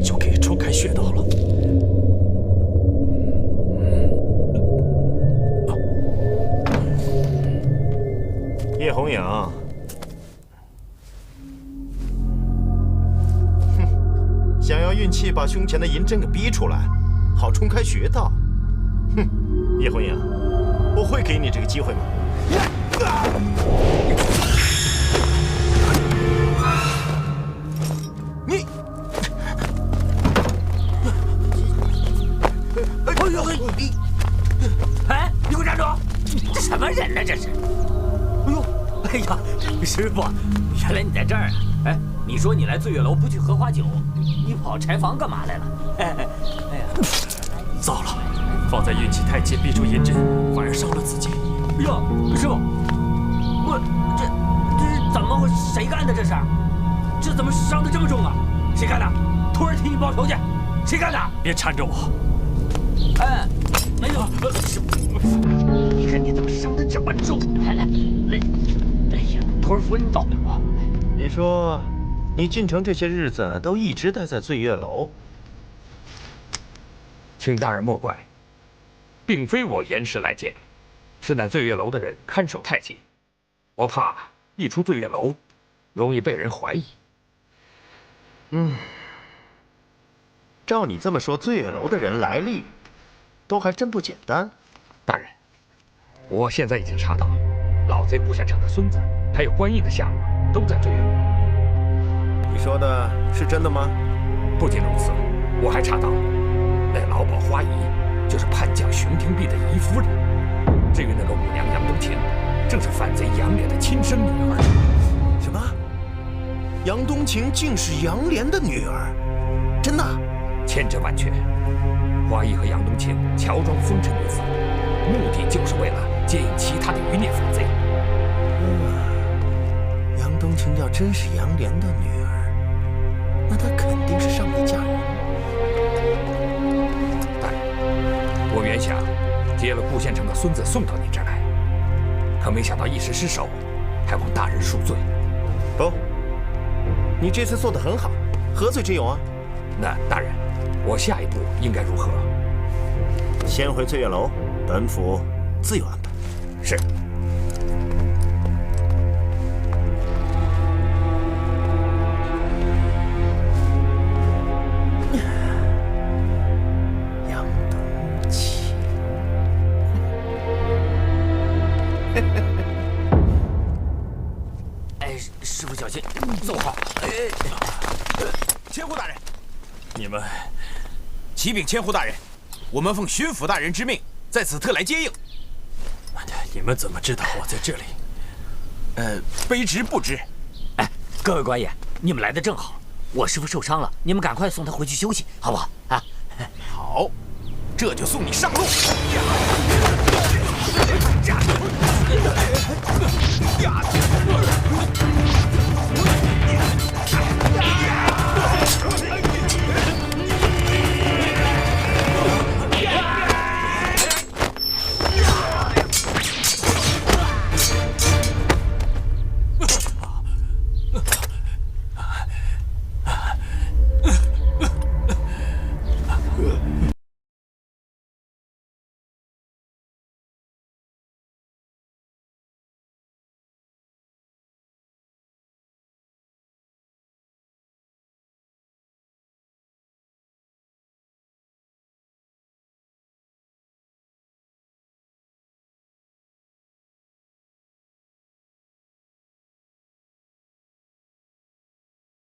[SPEAKER 2] 就可以冲开穴道了。
[SPEAKER 3] 叶红影，想要运气把胸前的银针给逼出来，好冲开穴道。哼，叶红影，我会给你这个机会吗？你，
[SPEAKER 4] 哎呦，你，哎，你给我站住！这什么人呢？这是！哎呀，师傅，原来你在这儿啊！哎，你说你来醉月楼不去喝花酒，你跑柴房干嘛来了？哎呀，
[SPEAKER 2] 糟了，放在运气太近，逼出银针，反而伤了自己。
[SPEAKER 4] 哟，师傅，这是怎么回事？谁干的？这怎么伤得这么重啊？谁干的？托人替你报仇去！谁干的？
[SPEAKER 2] 别缠着我！
[SPEAKER 4] 哎，没有，师傅，你看你怎么伤得这么重？来。哎呀，托儿昏倒了我。
[SPEAKER 3] 你说，你进城这些日子都一直待在醉月楼？
[SPEAKER 10] 请大人莫怪，并非我严师来见，是那醉月楼的人看守太紧，我怕一出醉月楼，容易被人怀疑。
[SPEAKER 3] 照你这么说，醉月楼的人来历都还真不简单。
[SPEAKER 10] 大人，我现在已经查到，老贼顾县城的孙子，还有官印的下落，都在醉月楼。
[SPEAKER 3] 你说的是真的吗？
[SPEAKER 10] 不仅如此，我还查到，那老鸨花姨就是叛将熊廷弼的姨夫人。至于那个舞娘杨冬青，正是反贼杨涟的亲生女儿。
[SPEAKER 3] 什么？杨冬青竟是杨涟的女儿？真的？
[SPEAKER 10] 千真万确。花姨和杨冬青乔装风尘女子，目的就是为了接应其他的余孽反贼。
[SPEAKER 3] 杨冬青要真是杨涟的女儿，那她肯定是上位嫁人。
[SPEAKER 10] 大人，我原想接了顾县城的孙子送到您这儿来，可没想到一时失手，还望大人恕罪。
[SPEAKER 3] 不，你这次做得很好，何罪之有啊？
[SPEAKER 10] 那大人，我下一步应该如何？
[SPEAKER 3] 先回醉月楼，本府自有安排。
[SPEAKER 10] 是。
[SPEAKER 3] 杨冬青，
[SPEAKER 4] 小心，走好。
[SPEAKER 1] 千户大人，
[SPEAKER 2] 你们
[SPEAKER 1] 启禀千户大人，我们奉巡抚大人之命，在此特来接应。
[SPEAKER 2] 你们怎么知道我在这里？
[SPEAKER 1] 卑职不知。
[SPEAKER 4] 哎，各位官爷，你们来的正好，我师傅受伤了，你们赶快送他回去休息，好不好？啊，
[SPEAKER 1] 好，这就送你上路。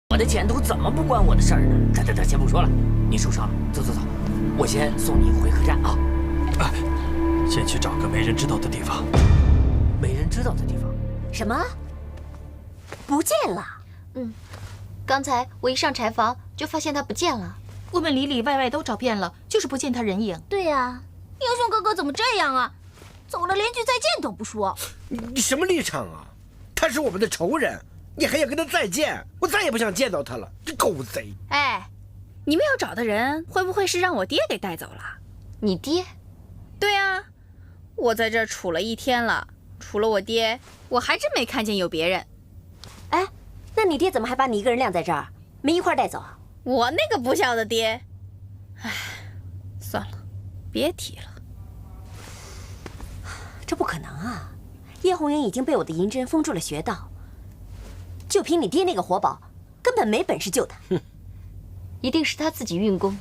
[SPEAKER 4] 我的前途怎么不关我的事儿呢？得，先不说了，你受伤了，走，我先送你回客栈啊。
[SPEAKER 2] 先去找个没人知道的地方。
[SPEAKER 4] 没人知道的地方？
[SPEAKER 9] 什么？不见了？
[SPEAKER 5] 刚才我一上柴房就发现他不见了。
[SPEAKER 7] 我们里里外外都找遍了，就是不见他人影。
[SPEAKER 5] 对呀，英雄哥哥怎么这样啊？走了连句再见都不说。
[SPEAKER 6] 你什么立场啊？他是我们的仇人，你还要跟他再见？我再也不想见到他了，这狗贼！
[SPEAKER 7] 哎，你们要找的人会不会是让我爹给带走了？
[SPEAKER 5] 你爹？
[SPEAKER 7] 对啊，我在这儿杵了1天了，除了我爹，我还真没看见有别人。
[SPEAKER 9] 哎，那你爹怎么还把你一个人晾在这儿，没一块带走啊？
[SPEAKER 7] 我那个不孝的爹，哎，算了，别提了。
[SPEAKER 9] 这不可能啊！叶红颜已经被我的银针封住了穴道，就凭你爹那个活宝，根本没本事救他。
[SPEAKER 5] 哼，一定是他自己运功，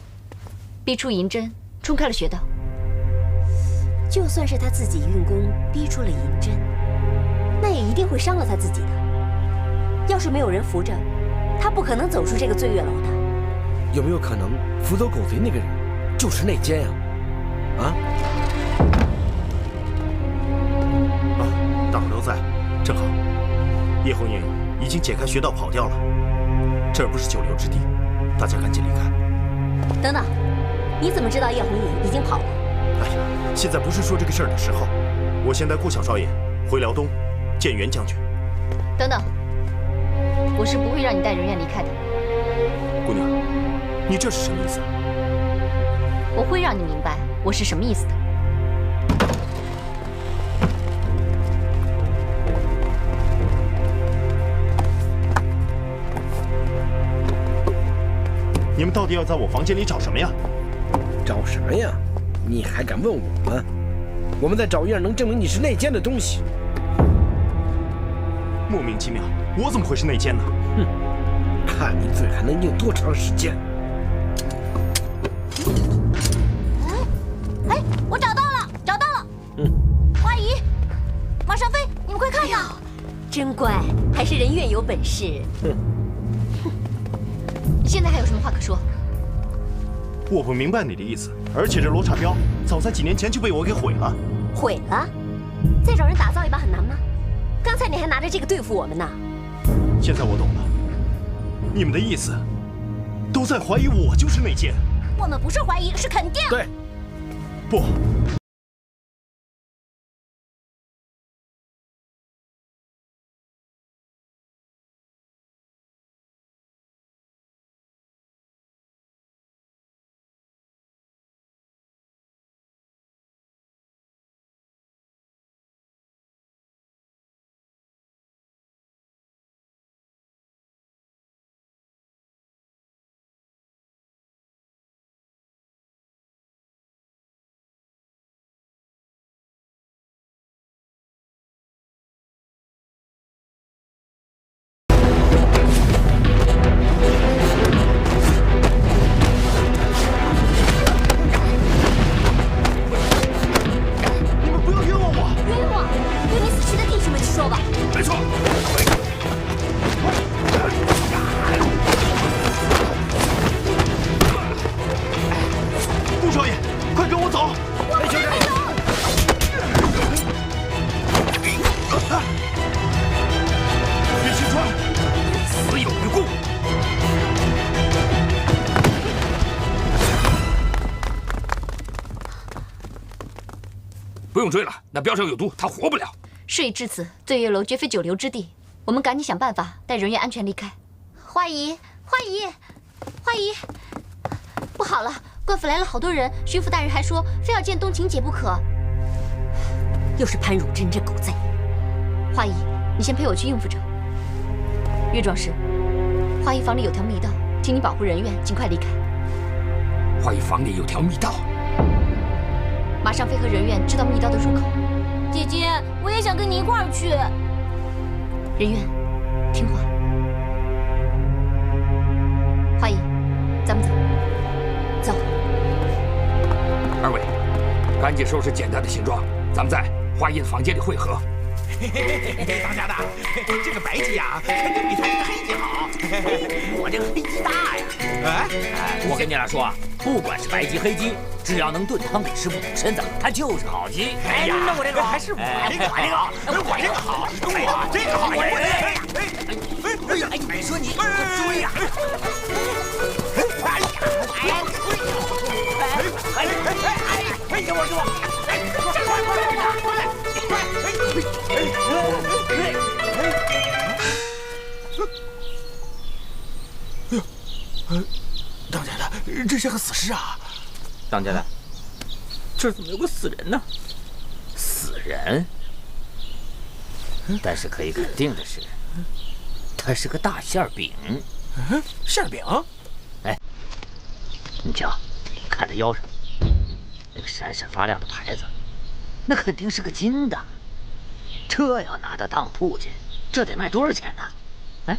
[SPEAKER 5] 逼出银针，冲开了穴道。
[SPEAKER 9] 就算是他自己运功逼出了银针，那也一定会伤了他自己的。要是没有人扶着，他不可能走出这个醉月楼的。
[SPEAKER 6] 有没有可能扶走狗贼那个人就是内奸呀？
[SPEAKER 11] 大伙都在，正好。叶红影已经解开穴道跑掉了，这儿不是久留之地，大家赶紧离开。
[SPEAKER 9] 等等，你怎么知道叶红影已经跑了？
[SPEAKER 11] 哎呀，现在不是说这个事儿的时候。我先带顾小少爷回辽东见袁将军。
[SPEAKER 5] 等等，我是不会让你带人员离开的。
[SPEAKER 11] 姑娘，你这是什么意思？
[SPEAKER 5] 我会让你明白我是什么意思的。
[SPEAKER 11] 你们到底要在我房间里找什么呀？
[SPEAKER 6] 找什么呀？你还敢问我们？我们在找一样能证明你是内奸的东西。
[SPEAKER 11] 莫名其妙，我怎么会是内奸呢？
[SPEAKER 6] 哼，看你嘴还能硬多长时间？
[SPEAKER 5] 哎，我找到了！花姨，马上飞，你们快看呀！
[SPEAKER 9] 真乖，还是人越有本事。
[SPEAKER 5] 现在还有什么话可说？
[SPEAKER 11] 我不明白你的意思，而且这罗刹镖早在几年前就被我给毁了。
[SPEAKER 9] 毁了？再找人打造一把很难吗？刚才你还拿着这个对付我们呢。
[SPEAKER 11] 现在我懂了，你们的意思都在怀疑我就是内奸。
[SPEAKER 5] 我们不是怀疑，是肯定。
[SPEAKER 6] 对，
[SPEAKER 11] 不。
[SPEAKER 10] 不用追了，那镖上有毒，他活不了。
[SPEAKER 9] 事已至此，醉月楼绝非久留之地，我们赶紧想办法带人员安全离开。花姨，花姨，花姨，不好了，官府来了好多人，巡抚大人还说非要见冬晴姐不可。又是潘汝贞这狗贼！花姨，你先陪我去应付着。岳壮士，花姨房里有条密道，请你保护人员，尽快离开。
[SPEAKER 10] 花姨房里有条密道，
[SPEAKER 9] 马上飞和人员知道密道的入口。
[SPEAKER 5] 姐姐，我也想跟你一块儿去。
[SPEAKER 9] 人员，听话。花姨，咱们走。走。
[SPEAKER 10] 二位，赶紧收拾简单的行装，咱们在花姨的房间里会合。
[SPEAKER 1] 当家的，这个白鸡呀，肯定比他这个黑鸡好。我这个黑鸡大呀！
[SPEAKER 4] 我跟你俩说啊，不管是白鸡黑鸡，只要能炖汤给师傅补身子，它就是好鸡。
[SPEAKER 1] 哎呀，那我这个还是我这个好，我这个好，我这个好。哎呀，你说你追呀！哎，给我！当家的，这是个死尸啊！
[SPEAKER 4] 当家的，
[SPEAKER 1] 这怎么有个死人呢？
[SPEAKER 4] 死人？但是可以肯定的是，它是个大馅饼。
[SPEAKER 1] 馅饼？
[SPEAKER 4] 哎，你瞧，看他腰上那个闪闪发亮的牌子，那肯定是个金的。这要拿到当铺去，这得卖多少钱呢？哎，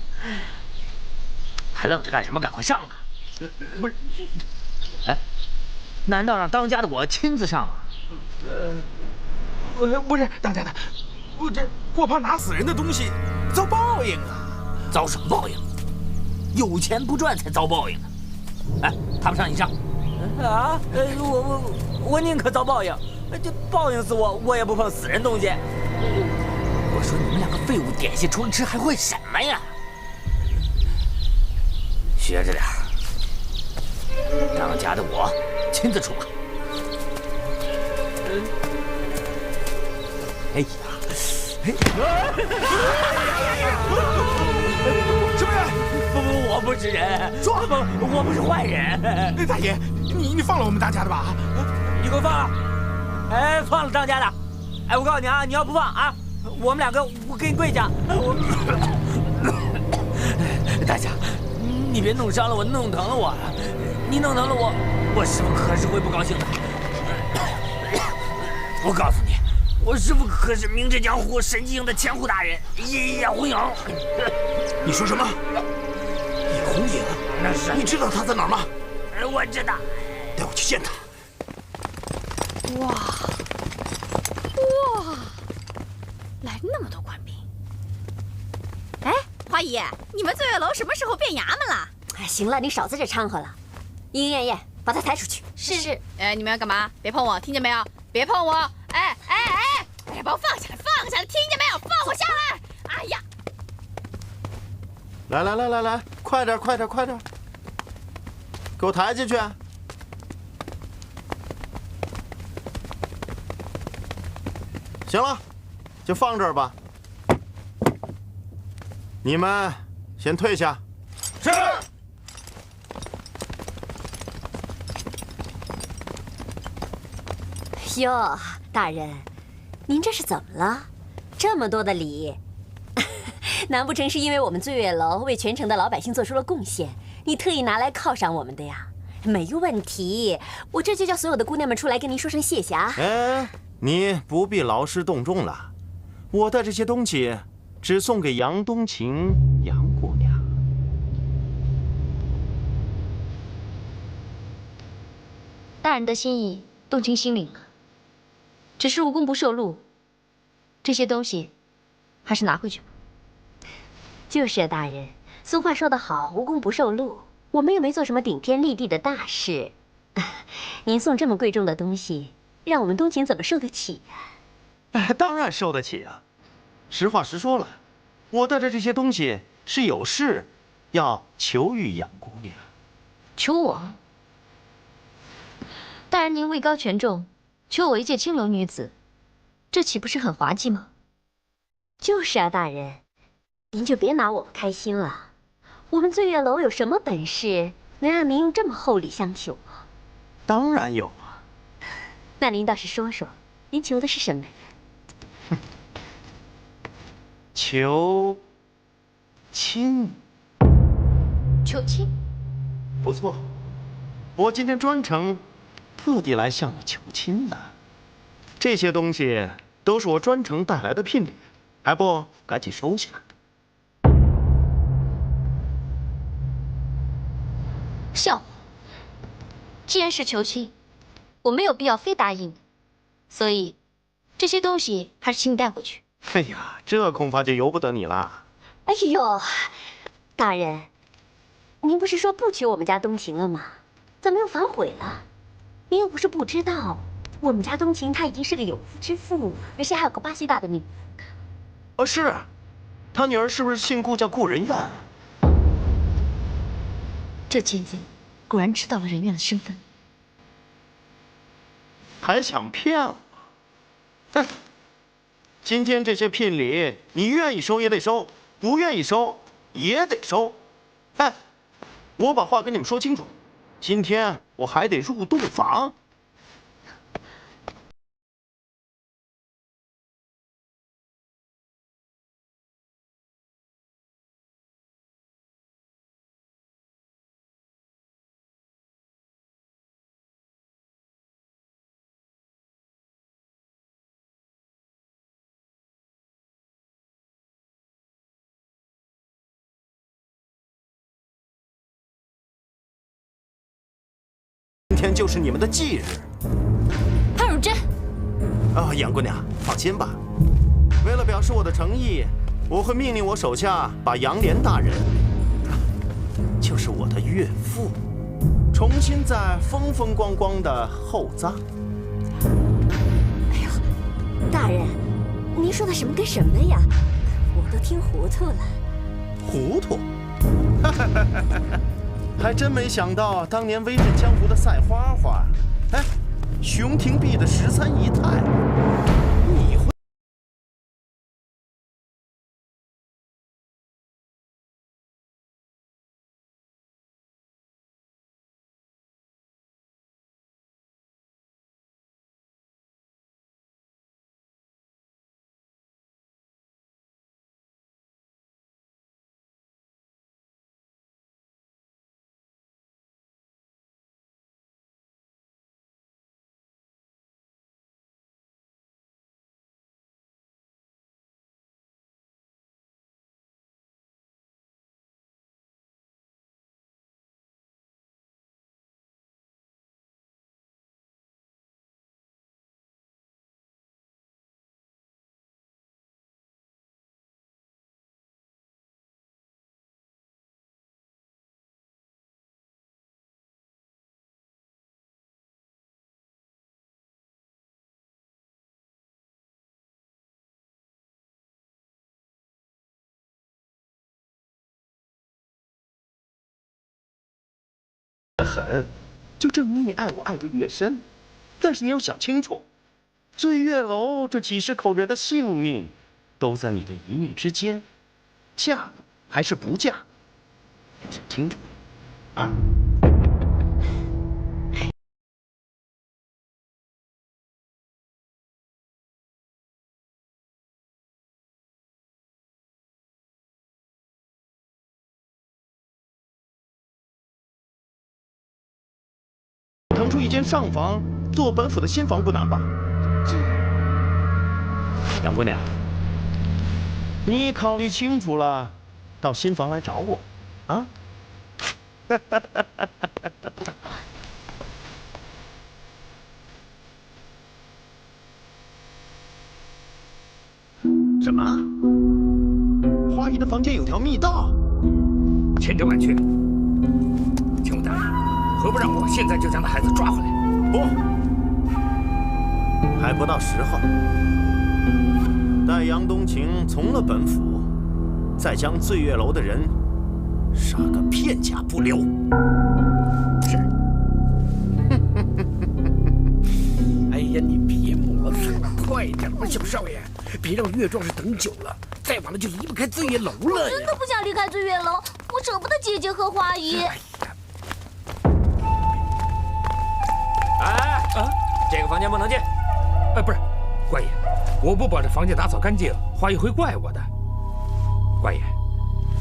[SPEAKER 4] 还愣着干什么？赶快上啊！
[SPEAKER 1] 不是，
[SPEAKER 4] 哎，难道让当家的我亲自上啊？
[SPEAKER 1] 不是当家的，我怕拿死人的东西遭报应啊！
[SPEAKER 4] 遭什么报应？有钱不赚才遭报应呢！哎，他不上你上。
[SPEAKER 13] 啊，我宁可遭报应，就报应死我也不碰死人东西。
[SPEAKER 4] 我说你们两个废物点心，除了吃还会什么呀？学着点儿。当家的我亲自出马。
[SPEAKER 1] 哎呀，什么人？
[SPEAKER 13] 不，我不是人，
[SPEAKER 1] 说
[SPEAKER 13] 不，我不是坏人。
[SPEAKER 1] 大爷，你放了我们当家的吧？
[SPEAKER 13] 你给我放了！哎，放了当家的！哎，我告诉你啊，你要不放啊，我们两个我给你跪下！大家，你别弄伤了我，弄疼了我，你弄疼了我，我师傅可是会不高兴的。我告诉你，我师傅可是明浙江湖神机营的前湖大人叶红影。
[SPEAKER 1] 你说什么？叶红影？
[SPEAKER 13] 那是。
[SPEAKER 1] 你知道他在哪儿吗？
[SPEAKER 13] 我知道。
[SPEAKER 1] 带我去见他。
[SPEAKER 7] 哇，来那么多官兵！哎，花姨，你们醉月楼什么时候变衙门了？
[SPEAKER 9] 哎，行了，你少在这掺和了。莺莺燕燕，把他抬出去。
[SPEAKER 7] 是。哎，你们要干嘛？别碰我，听见没有？别碰我！哎，把我放下来，放下来，听见没有？放我下来！哎呀！
[SPEAKER 3] 来，快点，给我抬进去。行了，就放这儿吧。你们先退下。
[SPEAKER 1] 是。
[SPEAKER 9] 哟，大人，您这是怎么了？这么多的礼，难不成是因为我们醉月楼为全城的老百姓做出了贡献，你特意拿来犒赏我们的呀？没问题，我这就叫所有的姑娘们出来跟您说声谢谢啊！
[SPEAKER 3] 哎，你不必劳师动众了，我的这些东西只送给杨冬晴杨姑娘。
[SPEAKER 9] 大人的心意，冬晴心领了。只是无功不受禄，这些东西还是拿回去吧。就是啊，大人，俗话说得好，无功不受禄。我们又没做什么顶天立地的大事，您送这么贵重的东西，让我们冬晴怎么受得起呀？
[SPEAKER 6] 哎，当然受得起啊！实话实说了，我带着这些东西是有事要求于杨姑娘。
[SPEAKER 9] 求我？大人您位高权重，求我一介清流女子，这岂不是很滑稽吗？就是啊，大人，您就别拿我们开心了。我们醉月楼有什么本事，能让您用这么厚礼相求吗？
[SPEAKER 6] 当然有啊。
[SPEAKER 9] 那您倒是说说，您求的是什么？
[SPEAKER 6] 求亲。
[SPEAKER 9] 求亲？
[SPEAKER 6] 不错，我今天专程特地来向你求亲的。这些东西都是我专程带来的聘礼，还不赶紧收起来？
[SPEAKER 9] 笑话！既然是求亲，我没有必要非答应你，所以这些东西还是请你带回去。
[SPEAKER 6] 哎呀，这恐怕就由不得你了。
[SPEAKER 9] 哎呦，大人，您不是说不娶我们家冬晴了吗？怎么又反悔了？您又不是不知道，我们家冬晴她已经是个有夫之妇，而且还有个8岁大的女儿。
[SPEAKER 6] 是，他女儿是不是姓顾，叫顾人怨？
[SPEAKER 9] 这奸贼果然知道了人怨的身份，
[SPEAKER 6] 还想骗我？哼！今天这些聘礼，你愿意收也得收，不愿意收也得收。哎，我把话跟你们说清楚，今天我还得入洞房。今天就是你们的忌日。
[SPEAKER 5] 潘汝贞，
[SPEAKER 3] 杨姑娘，放心吧。为了表示我的诚意，我会命令我手下把杨莲大人，就是我的岳父，重新再风风光光的厚葬。
[SPEAKER 9] 哎呦，大人，您说的什么跟什么呀？我都听糊涂了。
[SPEAKER 3] 糊涂？还真没想到，当年威震江湖的赛花花，哎，熊廷弼的13姨太，你会？
[SPEAKER 6] 很，就证明你爱我爱得越深。但是你要想清楚，醉月楼这几十口人的性命，都在你的一念之间，嫁还是不嫁？想清楚啊！腾出一间上房做本府的新房不难吧？杨姑娘，你考虑清楚了，到新房来找我啊！什么？花姨的房间有条密道？
[SPEAKER 10] 千真万确。请问大人，何不让我现在就将那孩子抓回来？
[SPEAKER 3] 不，还不到时候。待杨冬晴从了本府，再将醉月楼的人杀个片甲不留。是。
[SPEAKER 10] 哎呀，你别磨蹭了，快！
[SPEAKER 6] 快一点吧，小少爷，别让岳壮士等久了，再晚了就离不开醉月楼了呀。
[SPEAKER 5] 真的不想离开醉月楼，我舍不得姐姐和花姨。
[SPEAKER 10] 这个房间不能进。不是，官爷，我不把这房间打扫干净，花姨会怪我的。官爷，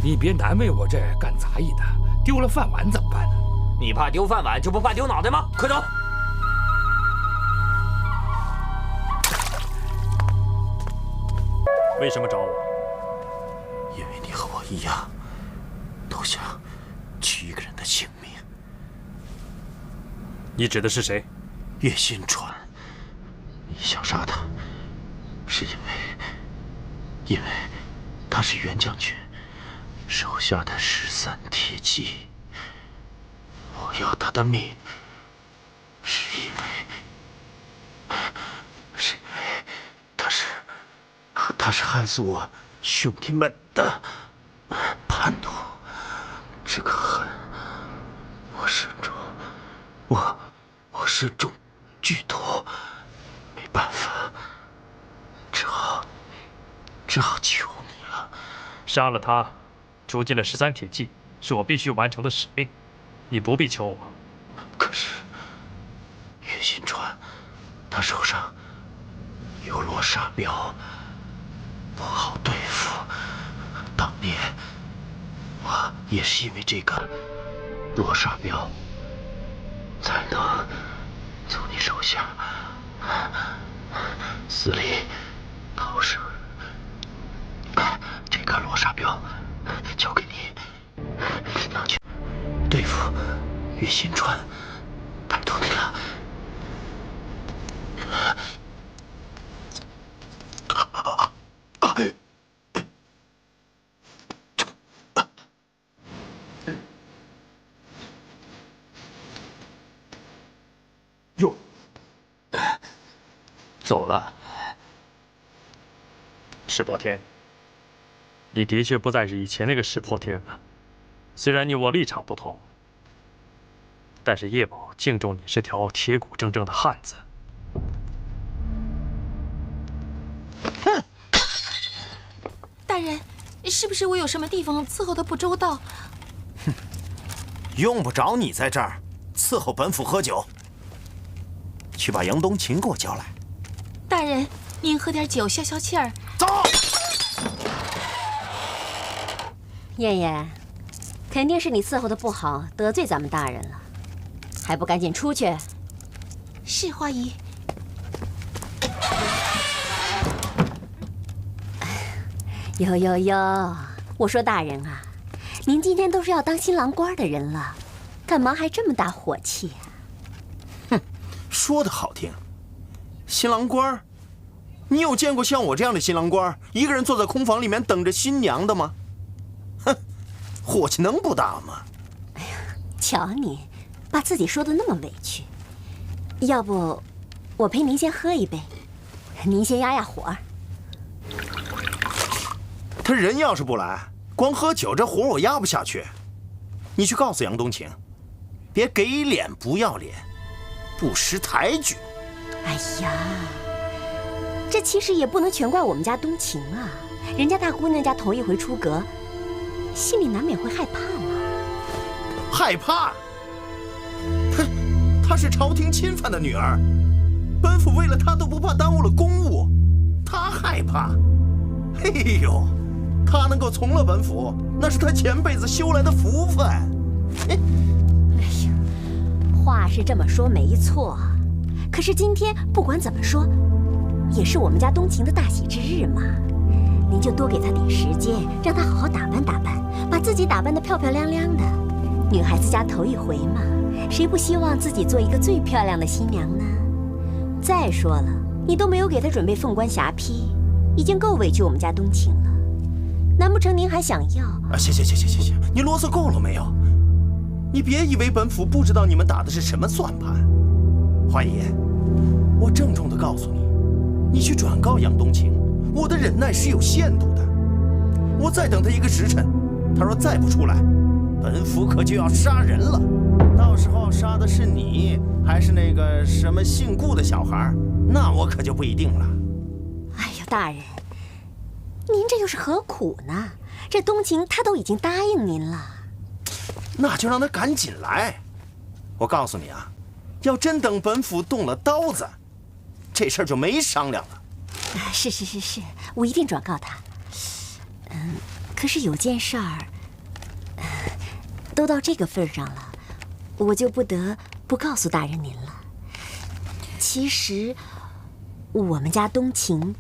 [SPEAKER 10] 你别难为我这干杂役的，丢了饭碗怎么办呢？
[SPEAKER 4] 你怕丢饭碗就不怕丢脑袋吗？快走！
[SPEAKER 2] 为什么找我？
[SPEAKER 6] 因为你和我一样，都想取一个人的性命。
[SPEAKER 2] 你指的是谁？
[SPEAKER 6] 岳新川。你想杀他，是因为他是袁将军手下的13铁骑。我要他的命，是因为他是害死我兄弟们的叛徒。这个恨，我深中剧痛，没办法，只好求你了。
[SPEAKER 2] 杀了他，除尽了13铁骑，是我必须完成的使命。你不必求我。
[SPEAKER 6] 可是岳新川，他手上有罗刹镖，不好对付。当年我也是因为这个罗刹镖，才能从你手下死里逃生。这个罗刹镖交给你，能去对付岳新川，拜托你了。
[SPEAKER 2] 哟，走了。石破天，你的确不再是以前那个石破天了。虽然你我立场不同，但是叶某敬重你是条铁骨铮铮的汉子。
[SPEAKER 7] 大人，是不是我有什么地方伺候的不周到？
[SPEAKER 3] 哼，用不着你在这儿伺候本府喝酒。去把杨冬琴给我叫来。
[SPEAKER 7] 大人，您喝点酒消消气儿。
[SPEAKER 3] 走。
[SPEAKER 9] 燕燕，肯定是你伺候的不好，得罪咱们大人了，还不赶紧出去？
[SPEAKER 7] 是花姨。
[SPEAKER 9] 哟，我说大人啊，您今天都是要当新郎官的人了，干嘛还这么大火气啊？
[SPEAKER 3] 哼，说的好听，新郎官，你有见过像我这样的新郎官，一个人坐在空房里面等着新娘的吗？哼，火气能不大吗？
[SPEAKER 9] 哎呀，瞧你，把自己说的那么委屈。要不，我陪您先喝一杯，您先压压火。
[SPEAKER 3] 他人要是不来，光喝酒这火我压不下去。你去告诉杨冬晴，别给脸不要脸，不识抬举。
[SPEAKER 9] 哎呀，这其实也不能全怪我们家冬晴啊，人家大姑娘家头一回出阁，心里难免会害怕嘛。
[SPEAKER 3] 害怕？她是朝廷钦犯的女儿，本府为了她都不怕耽误了公务，她害怕？嘿呦！他能够从了本府，那是他前辈子修来的福分。
[SPEAKER 9] 哎呀，话是这么说没错，可是今天不管怎么说，也是我们家冬晴的大喜之日嘛。您就多给她点时间，让她好好打扮打扮，把自己打扮得漂漂亮亮的。女孩子家头一回嘛，谁不希望自己做一个最漂亮的新娘呢？再说了，你都没有给她准备凤冠霞帔，已经够委屈我们家冬晴了。难不成您还想要？
[SPEAKER 3] 行，你啰嗦够了没有？你别以为本府不知道你们打的是什么算盘。花姨，我郑重地告诉你，你去转告杨冬晴，我的忍耐是有限度的。我再等他一个时辰，他若再不出来，本府可就要杀人了。到时候杀的是你，还是那个什么姓顾的小孩，那我可就不一定了。
[SPEAKER 9] 大人，您这又是何苦呢？这冬晴她都已经答应您了。
[SPEAKER 3] 那就让她赶紧来。我告诉你啊，要真等本府动了刀子，这事儿就没商量了。
[SPEAKER 9] 是，我一定转告他。可是有件事儿，都到这个份上了，我就不得不告诉大人您了。其实，我们家冬晴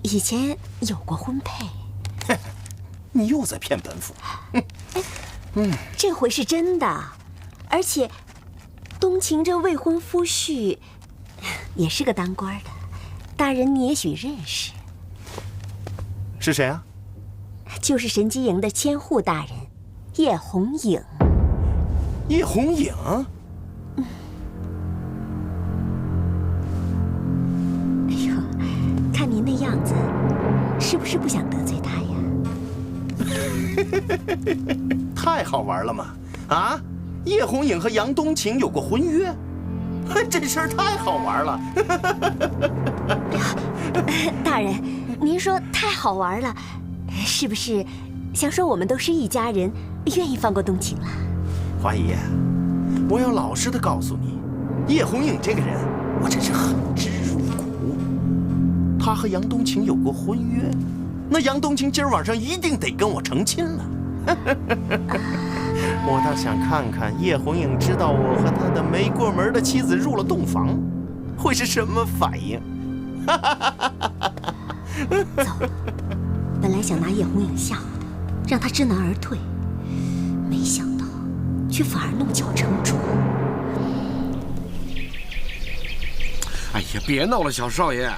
[SPEAKER 9] 以前有过婚配。
[SPEAKER 3] 你又在骗本府。
[SPEAKER 9] 这回是真的，而且冬晴这未婚夫婿也是个当官的，大人你也许认识。
[SPEAKER 3] 是谁啊？
[SPEAKER 9] 就是神机营的千户大人叶红影。
[SPEAKER 3] 叶红影？
[SPEAKER 9] 哎呦，看您那样子，是不是不想得罪他呀？
[SPEAKER 3] 太好玩了嘛！啊，叶红影和杨冬晴有过婚约，这事儿太好玩了。
[SPEAKER 9] 大人，您说太好玩了，是不是想说我们都是一家人，愿意放过冬晴了？
[SPEAKER 3] 华姨，我要老实的告诉你，叶红影这个人，我真是恨之入骨。她和杨冬晴有过婚约，那杨冬晴今儿晚上一定得跟我成亲了。我倒想看看叶红影知道我和他的没过门的妻子入了洞房，会是什么反应？
[SPEAKER 9] 走，本来想拿叶红影吓唬他，让他知难而退，没想到却反而弄巧成拙。
[SPEAKER 6] 哎呀，别闹了，小少爷。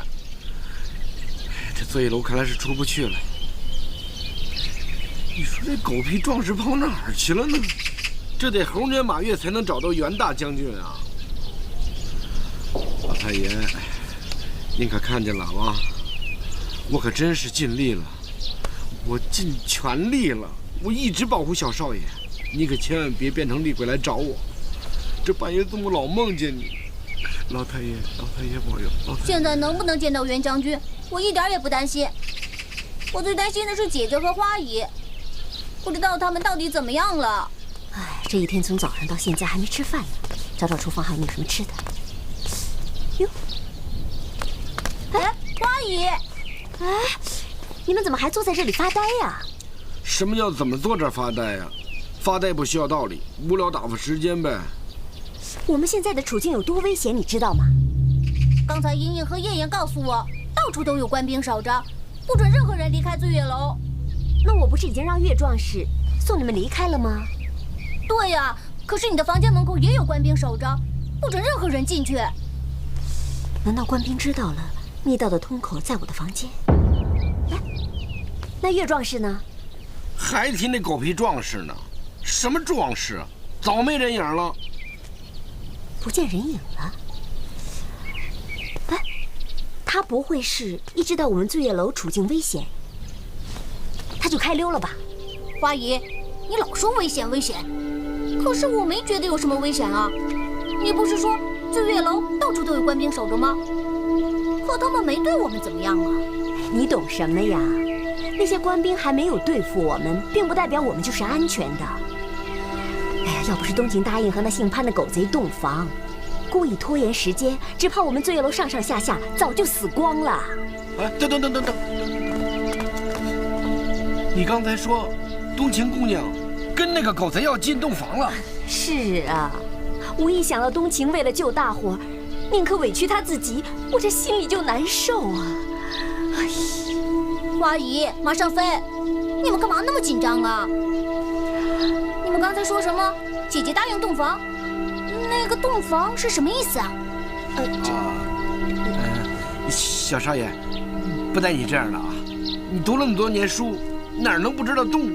[SPEAKER 6] 这醉楼看来是出不去了。你说这狗屁壮士跑哪儿去了呢？这得猴年马月才能找到袁大将军啊！老太爷，您可看见了吧？我可真是尽力了，我尽全力了，我一直保护小少爷。你可千万别变成厉鬼来找我，这半夜这么老梦见你。老太爷保佑！
[SPEAKER 5] 现在能不能见到袁将军，我一点也不担心。我最担心的是姐姐和花姨，不知道他们到底怎么样了。
[SPEAKER 9] 哎，这一天从早上到现在还没吃饭呢，找找厨房还有没有什么吃的。哟，
[SPEAKER 5] 哎，花姨，
[SPEAKER 9] 哎，你们怎么还坐在这里发呆呀？
[SPEAKER 6] 什么叫怎么坐这儿发呆呀？发呆不需要道理，无聊打发时间呗。
[SPEAKER 9] 我们现在的处境有多危险，你知道吗？
[SPEAKER 5] 刚才莹莹和燕燕告诉我，到处都有官兵守着，不准任何人离开醉月楼。
[SPEAKER 9] 那我不是已经让岳壮士送你们离开了吗？
[SPEAKER 5] 对呀，可是你的房间门口也有官兵守着，不准任何人进去。
[SPEAKER 9] 难道官兵知道了密道的通口在我的房间？哎，那岳壮士呢？
[SPEAKER 6] 还提那狗屁壮士呢？什么壮士？早没人影了。
[SPEAKER 9] 不见人影了？哎，他不会是一知道我们醉月楼处境危险，他就开溜了吧？
[SPEAKER 5] 花姨，你老说危险危险，可是我没觉得有什么危险啊。你不是说醉月楼到处都有官兵守着吗？可他们没对我们怎么样啊。
[SPEAKER 9] 你懂什么呀？那些官兵还没有对付我们，并不代表我们就是安全的。哎呀，要不是冬晴答应和那姓潘的狗贼洞房，故意拖延时间，只怕我们醉月楼上上下下早就死光了。
[SPEAKER 6] 哎，等，你刚才说冬晴姑娘跟那个狗贼要进洞房了？
[SPEAKER 9] 是啊，我一想到冬晴为了救大伙，宁可委屈她自己，我这心里就难受啊。哎呀，
[SPEAKER 5] 花姨，马上飞，你们干嘛那么紧张啊？你们刚才说什么？姐姐答应洞房，那个洞房是什么意思啊？
[SPEAKER 6] 小少爷，不带你这样的啊！你读了那么多年书，哪能不知道洞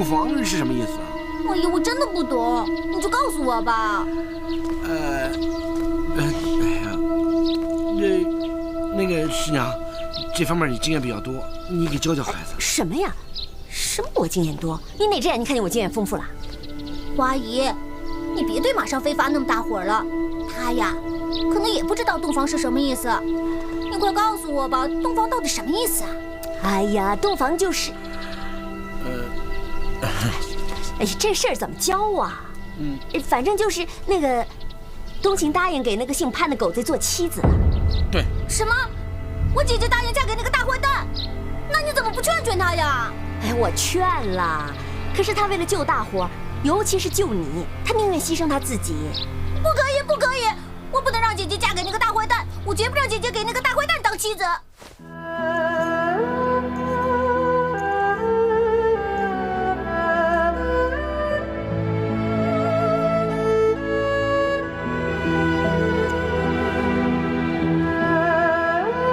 [SPEAKER 6] 房是什么意思啊？
[SPEAKER 5] 哎呀，我真的不懂，你就告诉我吧。
[SPEAKER 6] 那个师娘，这方面你经验比较多，你给教教孩子。
[SPEAKER 9] 什么呀？什么我经验多？你哪只眼睛看见我经验丰富了？
[SPEAKER 5] 花姨，你别对马上飞发那么大火了，他呀，可能也不知道洞房是什么意思。你快告诉我吧，洞房到底什么意思啊？
[SPEAKER 9] 哎呀，洞房就是……哎呀，这事儿怎么教啊？反正就是那个冬晴答应给那个姓潘的狗贼做妻子了。
[SPEAKER 6] 对。
[SPEAKER 5] 什么？我姐姐答应嫁给那个大坏蛋？那你怎么不劝她呀？
[SPEAKER 9] 哎，我劝了，可是她为了救大伙，尤其是救你，她宁愿牺牲她自己。
[SPEAKER 5] 不可以，不可以！我不能让姐姐嫁给那个大坏蛋，我绝不让姐姐给那个大坏蛋当妻子。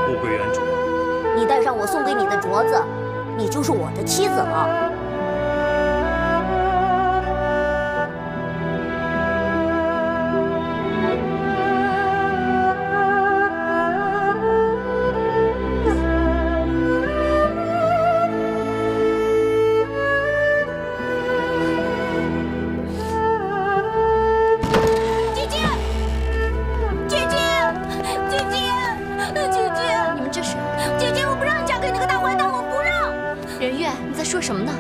[SPEAKER 2] 物归原主。
[SPEAKER 9] 你带上我送给你的镯子，你就是我的妻子了。
[SPEAKER 5] 说什么呢？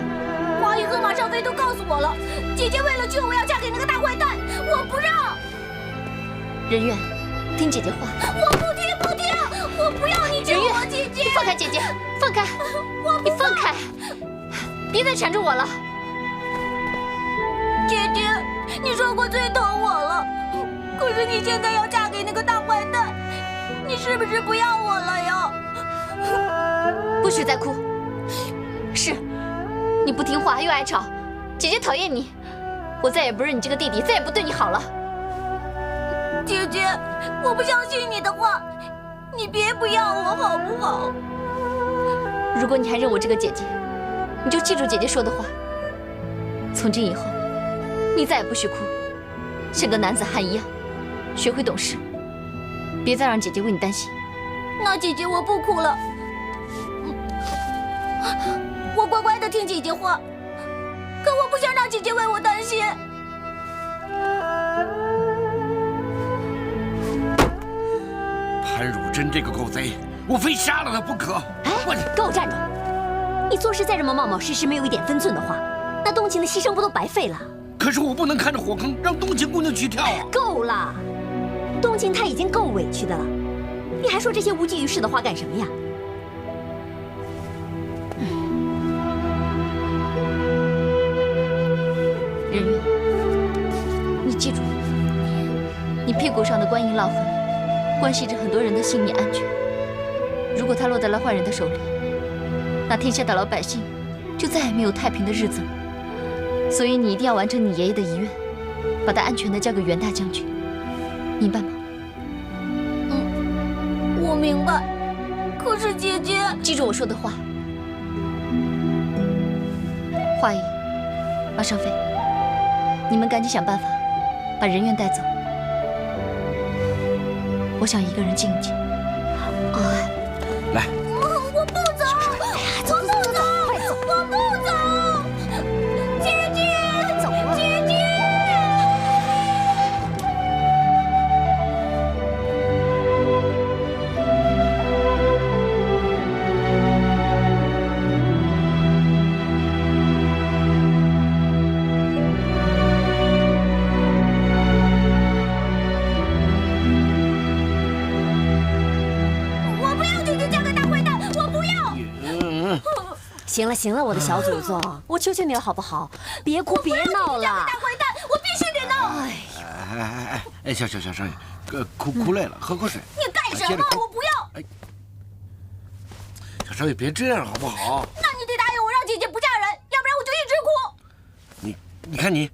[SPEAKER 5] 花姨和马尚飞都告诉我了，姐姐为了救我要嫁给那个大坏蛋，我不让。
[SPEAKER 9] 人月，听姐姐话。
[SPEAKER 5] 我不听，不听，我不要你救我，姐姐。
[SPEAKER 9] 你放开姐姐，放开！你放开！别再缠着我了。
[SPEAKER 5] 姐姐，你说过最疼我了，可是你现在要嫁给那个大坏蛋，你是不是不要我了呀？
[SPEAKER 9] 不许再哭。是。你不听话又爱吵，姐姐讨厌你，我再也不认你这个弟弟，再也不对你好了。
[SPEAKER 5] 姐姐，我不相信你的话，你别不要我好不好？
[SPEAKER 9] 如果你还认我这个姐姐，你就记住姐姐说的话。从今以后，你再也不许哭，像个男子汉一样，学会懂事，别再让姐姐为你担心。
[SPEAKER 5] 那姐姐，我不哭了。我乖乖的听姐姐话，可我不想让姐姐为我担心。
[SPEAKER 6] 潘汝贞这个狗贼，我非杀了他不可！
[SPEAKER 9] 哎，给我站住！你做事再这么冒冒失失，没有一点分寸的话，那冬晴的牺牲不都白费了？
[SPEAKER 6] 可是我不能看着火坑让冬晴姑娘去跳啊！
[SPEAKER 9] 够了，冬晴她已经够委屈的了，你还说这些无济于事的话干什么呀？人月，你记住，你屁股上的官印烙痕，关系着很多人的性命安全。如果它落在了坏人的手里，那天下的老百姓就再也没有太平的日子了。所以你一定要完成你爷爷的遗愿，把他安全的交给袁大将军，明白吗？
[SPEAKER 5] 我明白。可是姐姐，
[SPEAKER 9] 记住我说的话。华姨、马尚飞，你们赶紧想办法把人员带走。我想一个人静一静。
[SPEAKER 6] 来。
[SPEAKER 5] 我不走，我不走，我不走，姐姐，
[SPEAKER 9] 走啊，
[SPEAKER 5] 姐姐。
[SPEAKER 9] 行了行了，我的小祖宗，我求求你了好不好？别哭别闹了！
[SPEAKER 5] 大坏蛋，我必须得闹！
[SPEAKER 6] 哎，小少爷，哭累了，喝口水。
[SPEAKER 5] 你干什么？我不要！
[SPEAKER 6] 小少爷别这样好不好？
[SPEAKER 5] 那你得答应我，让姐姐不嫁人，要不然我就一直哭。
[SPEAKER 6] 你看你，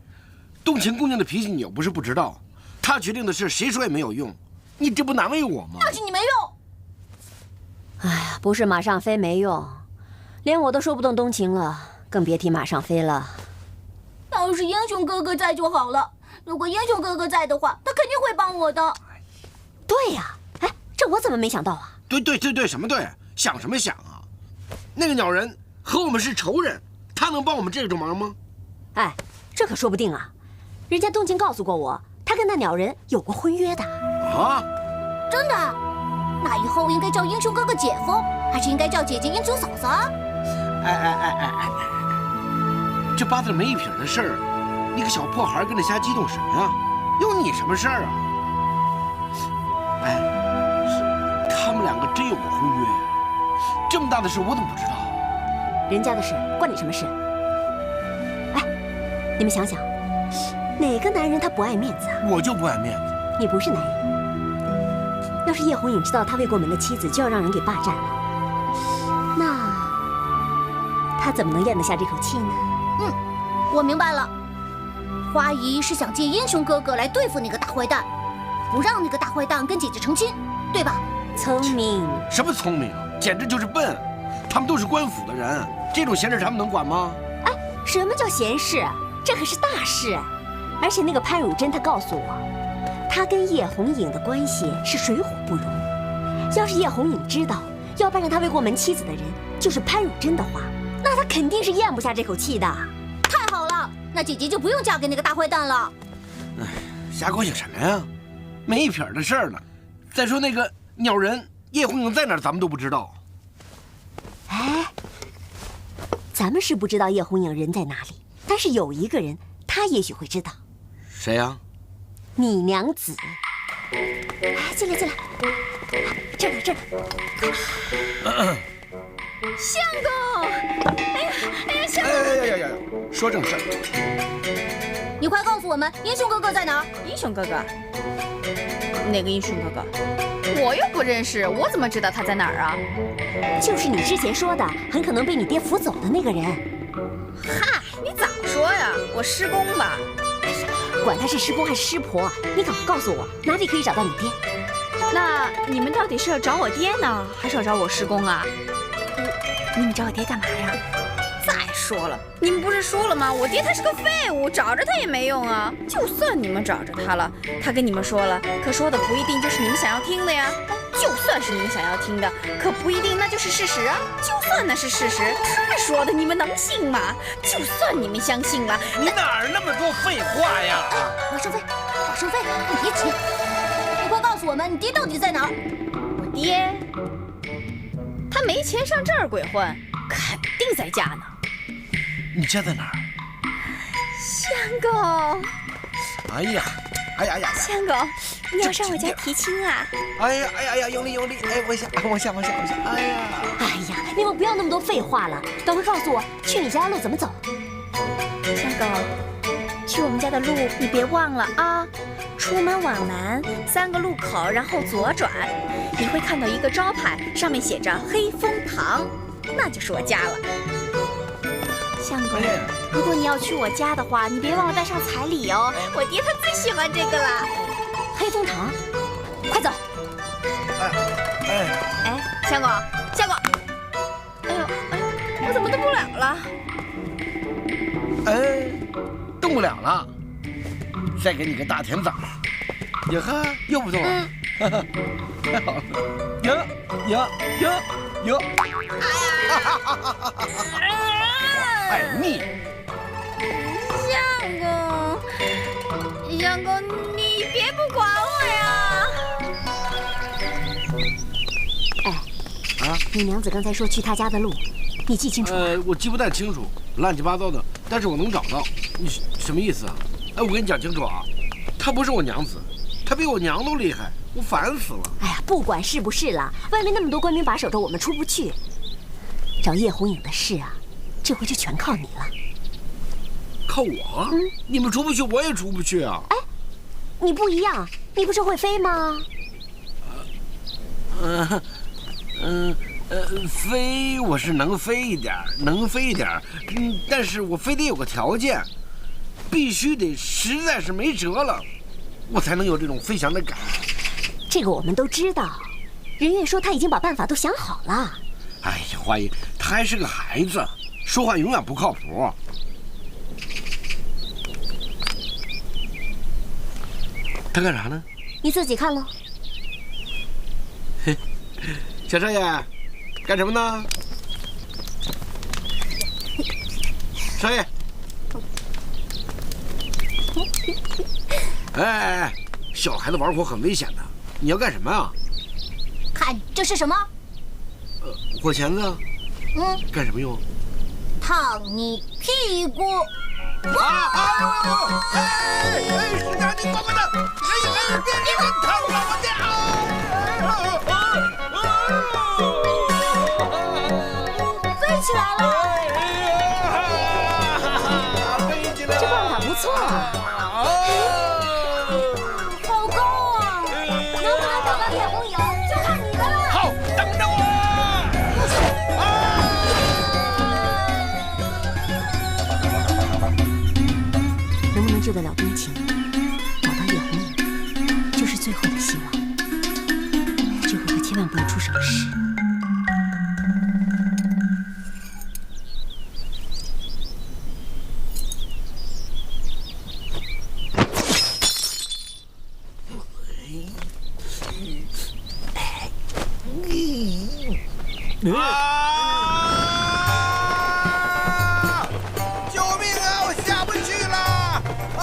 [SPEAKER 6] 冬晴姑娘的脾气你又不是不知道，她决定的事谁说也没有用，你这不难为我吗？
[SPEAKER 5] 那是你没用。
[SPEAKER 9] 哎呀，不是马尚飞没用。连我都说不动冬晴了，更别提马尚飞了。
[SPEAKER 5] 要是英雄哥哥在就好了。如果英雄哥哥在的话，他肯定会帮我的。
[SPEAKER 9] 对呀，哎，这我怎么没想到啊？
[SPEAKER 6] 对，什么对？想什么想啊？那个鸟人和我们是仇人，他能帮我们这种忙吗？
[SPEAKER 9] 哎，这可说不定啊。人家冬晴告诉过我，他跟那鸟人有过婚约的。
[SPEAKER 6] 啊？
[SPEAKER 5] 真的？那以后应该叫英雄哥哥姐夫，还是应该叫姐姐英雄嫂嫂啊？
[SPEAKER 6] 哎，这八字没一撇的事儿，你个小破孩跟着瞎激动什么呀？有你什么事儿啊？哎，他们两个真有过婚约呀？这么大的事我怎么不知道？
[SPEAKER 9] 人家的事关你什么事？哎，你们想想，哪个男人他不爱面子啊？
[SPEAKER 6] 我就不爱面子。
[SPEAKER 9] 你不是男人。要是叶红影知道他未过门的妻子就要让人给霸占了，那他怎么能咽得下这口气呢？
[SPEAKER 5] 我明白了，花姨是想借英雄哥哥来对付那个大坏蛋，不让那个大坏蛋跟姐姐成亲，对吧？
[SPEAKER 9] 聪明。
[SPEAKER 6] 什么聪明？简直就是笨！他们都是官府的人，这种闲事他们能管吗？
[SPEAKER 9] 哎，什么叫闲事？这可是大事！而且那个潘汝贞，她告诉我，她跟叶红影的关系是水火不容。要是叶红影知道要扮上他未过门妻子的人就是潘汝贞的话，那她肯定是咽不下这口气的。
[SPEAKER 5] 太好了，那姐姐就不用嫁给那个大坏蛋了。
[SPEAKER 6] 哎，瞎高兴什么呀？没一撇的事儿呢。再说那个鸟人叶红影在哪儿，咱们都不知道。
[SPEAKER 9] 哎，咱们是不知道叶红影人在哪里，但是有一个人，他也许会知道。
[SPEAKER 6] 谁呀？
[SPEAKER 9] 你娘子。哎，进来，这儿。
[SPEAKER 7] 相公，哎呀，相公！
[SPEAKER 6] 哎，说正事儿。
[SPEAKER 5] 你快告诉我们，英雄哥哥在哪儿？
[SPEAKER 7] 英雄哥哥？哪个英雄哥哥？我又不认识，我怎么知道他在哪儿啊？
[SPEAKER 9] 就是你之前说的，很可能被你爹扶走的那个人。
[SPEAKER 7] 嗨，你早说呀！我师公吧。
[SPEAKER 9] 哎呀，管他是师公还是师婆，你赶快告诉我哪里可以找到你爹。
[SPEAKER 7] 那你们到底是要找我爹呢，还是要找我师公啊？
[SPEAKER 9] 你们找我爹干嘛呀？
[SPEAKER 7] 再说了，你们不是说了吗？我爹他是个废物，找着他也没用啊。就算你们找着他了，他跟你们说了，可说的不一定就是你们想要听的呀。就算是你们想要听的，可不一定那就是事实啊。就算那是事实，他说的你们能信吗？就算你们相信了，
[SPEAKER 6] 你哪儿那么多废话呀？
[SPEAKER 5] 王胜飞，你别急，你快告诉我们，你爹到底在哪儿？
[SPEAKER 7] 我爹，他没钱上这儿鬼混，肯定在家呢。
[SPEAKER 6] 你家在哪儿？
[SPEAKER 7] 相公。
[SPEAKER 6] 哎呀，
[SPEAKER 7] 相公，你要上我家提亲啊？
[SPEAKER 6] 哎呀，用力！哎，往下！哎呀，
[SPEAKER 9] 你们不要那么多废话了，等会告诉我去你家的路怎么走。
[SPEAKER 7] 相公，去我们家的路你别忘了啊！出门往南3个路口，然后左转，你会看到一个招牌，上面写着黑风堂，那就是我家了。相公，如果你要去我家的话，你别忘了带上彩礼哦，我爹他最喜欢这个了。
[SPEAKER 9] 黑风堂，快走！
[SPEAKER 7] 哎，相公，哎呦，我怎么动不了了？
[SPEAKER 6] 哎，动不了了，再给你个大甜枣。呀呵，又不动了，太好了，有，爱蜜。
[SPEAKER 7] 相公，你别不管我呀！
[SPEAKER 9] 哎，你娘子刚才说去她家的路，你记清楚了？
[SPEAKER 6] 我记不太清楚，乱七八糟的，但是我能找到。你什么意思啊？哎，我跟你讲清楚啊，她不是我娘子，她比我娘都厉害，我烦死了。
[SPEAKER 9] 哎呀，不管是不是了，外面那么多官兵把守着，我们出不去。找叶红影的事啊，这回就全靠你了。
[SPEAKER 6] 靠我？你们出不去，我也出不去啊。
[SPEAKER 9] 哎，你不一样，你不是会飞吗？
[SPEAKER 6] 飞我是能飞一点，但是我非得有个条件，必须得实在是没辙了，我才能有这种飞翔的感觉。
[SPEAKER 9] 这个我们都知道，人月说他已经把办法都想好了。
[SPEAKER 6] 哎呀，花姨，他还是个孩子，说话永远不靠谱。他干啥呢？
[SPEAKER 9] 你自己看喽。
[SPEAKER 6] 嘿，小少爷，干什么呢？少爷。哎，小孩子玩火很危险的，你要干什么啊？
[SPEAKER 5] 看看这是什么？
[SPEAKER 6] 火钳子。干什么用？
[SPEAKER 5] 烫你屁股。
[SPEAKER 3] 师娘，你快快的！别烫着我的！
[SPEAKER 5] 飞起来了！
[SPEAKER 9] 这办法不错啊！
[SPEAKER 5] 好高啊！能不能找到铁红影，就看你的了。
[SPEAKER 3] 好，等着我！
[SPEAKER 9] 能不能救得了冬晴，找到叶红影，就是最后的希望。这回可千万不能出什么事。
[SPEAKER 3] 救命啊！我下不去了！哎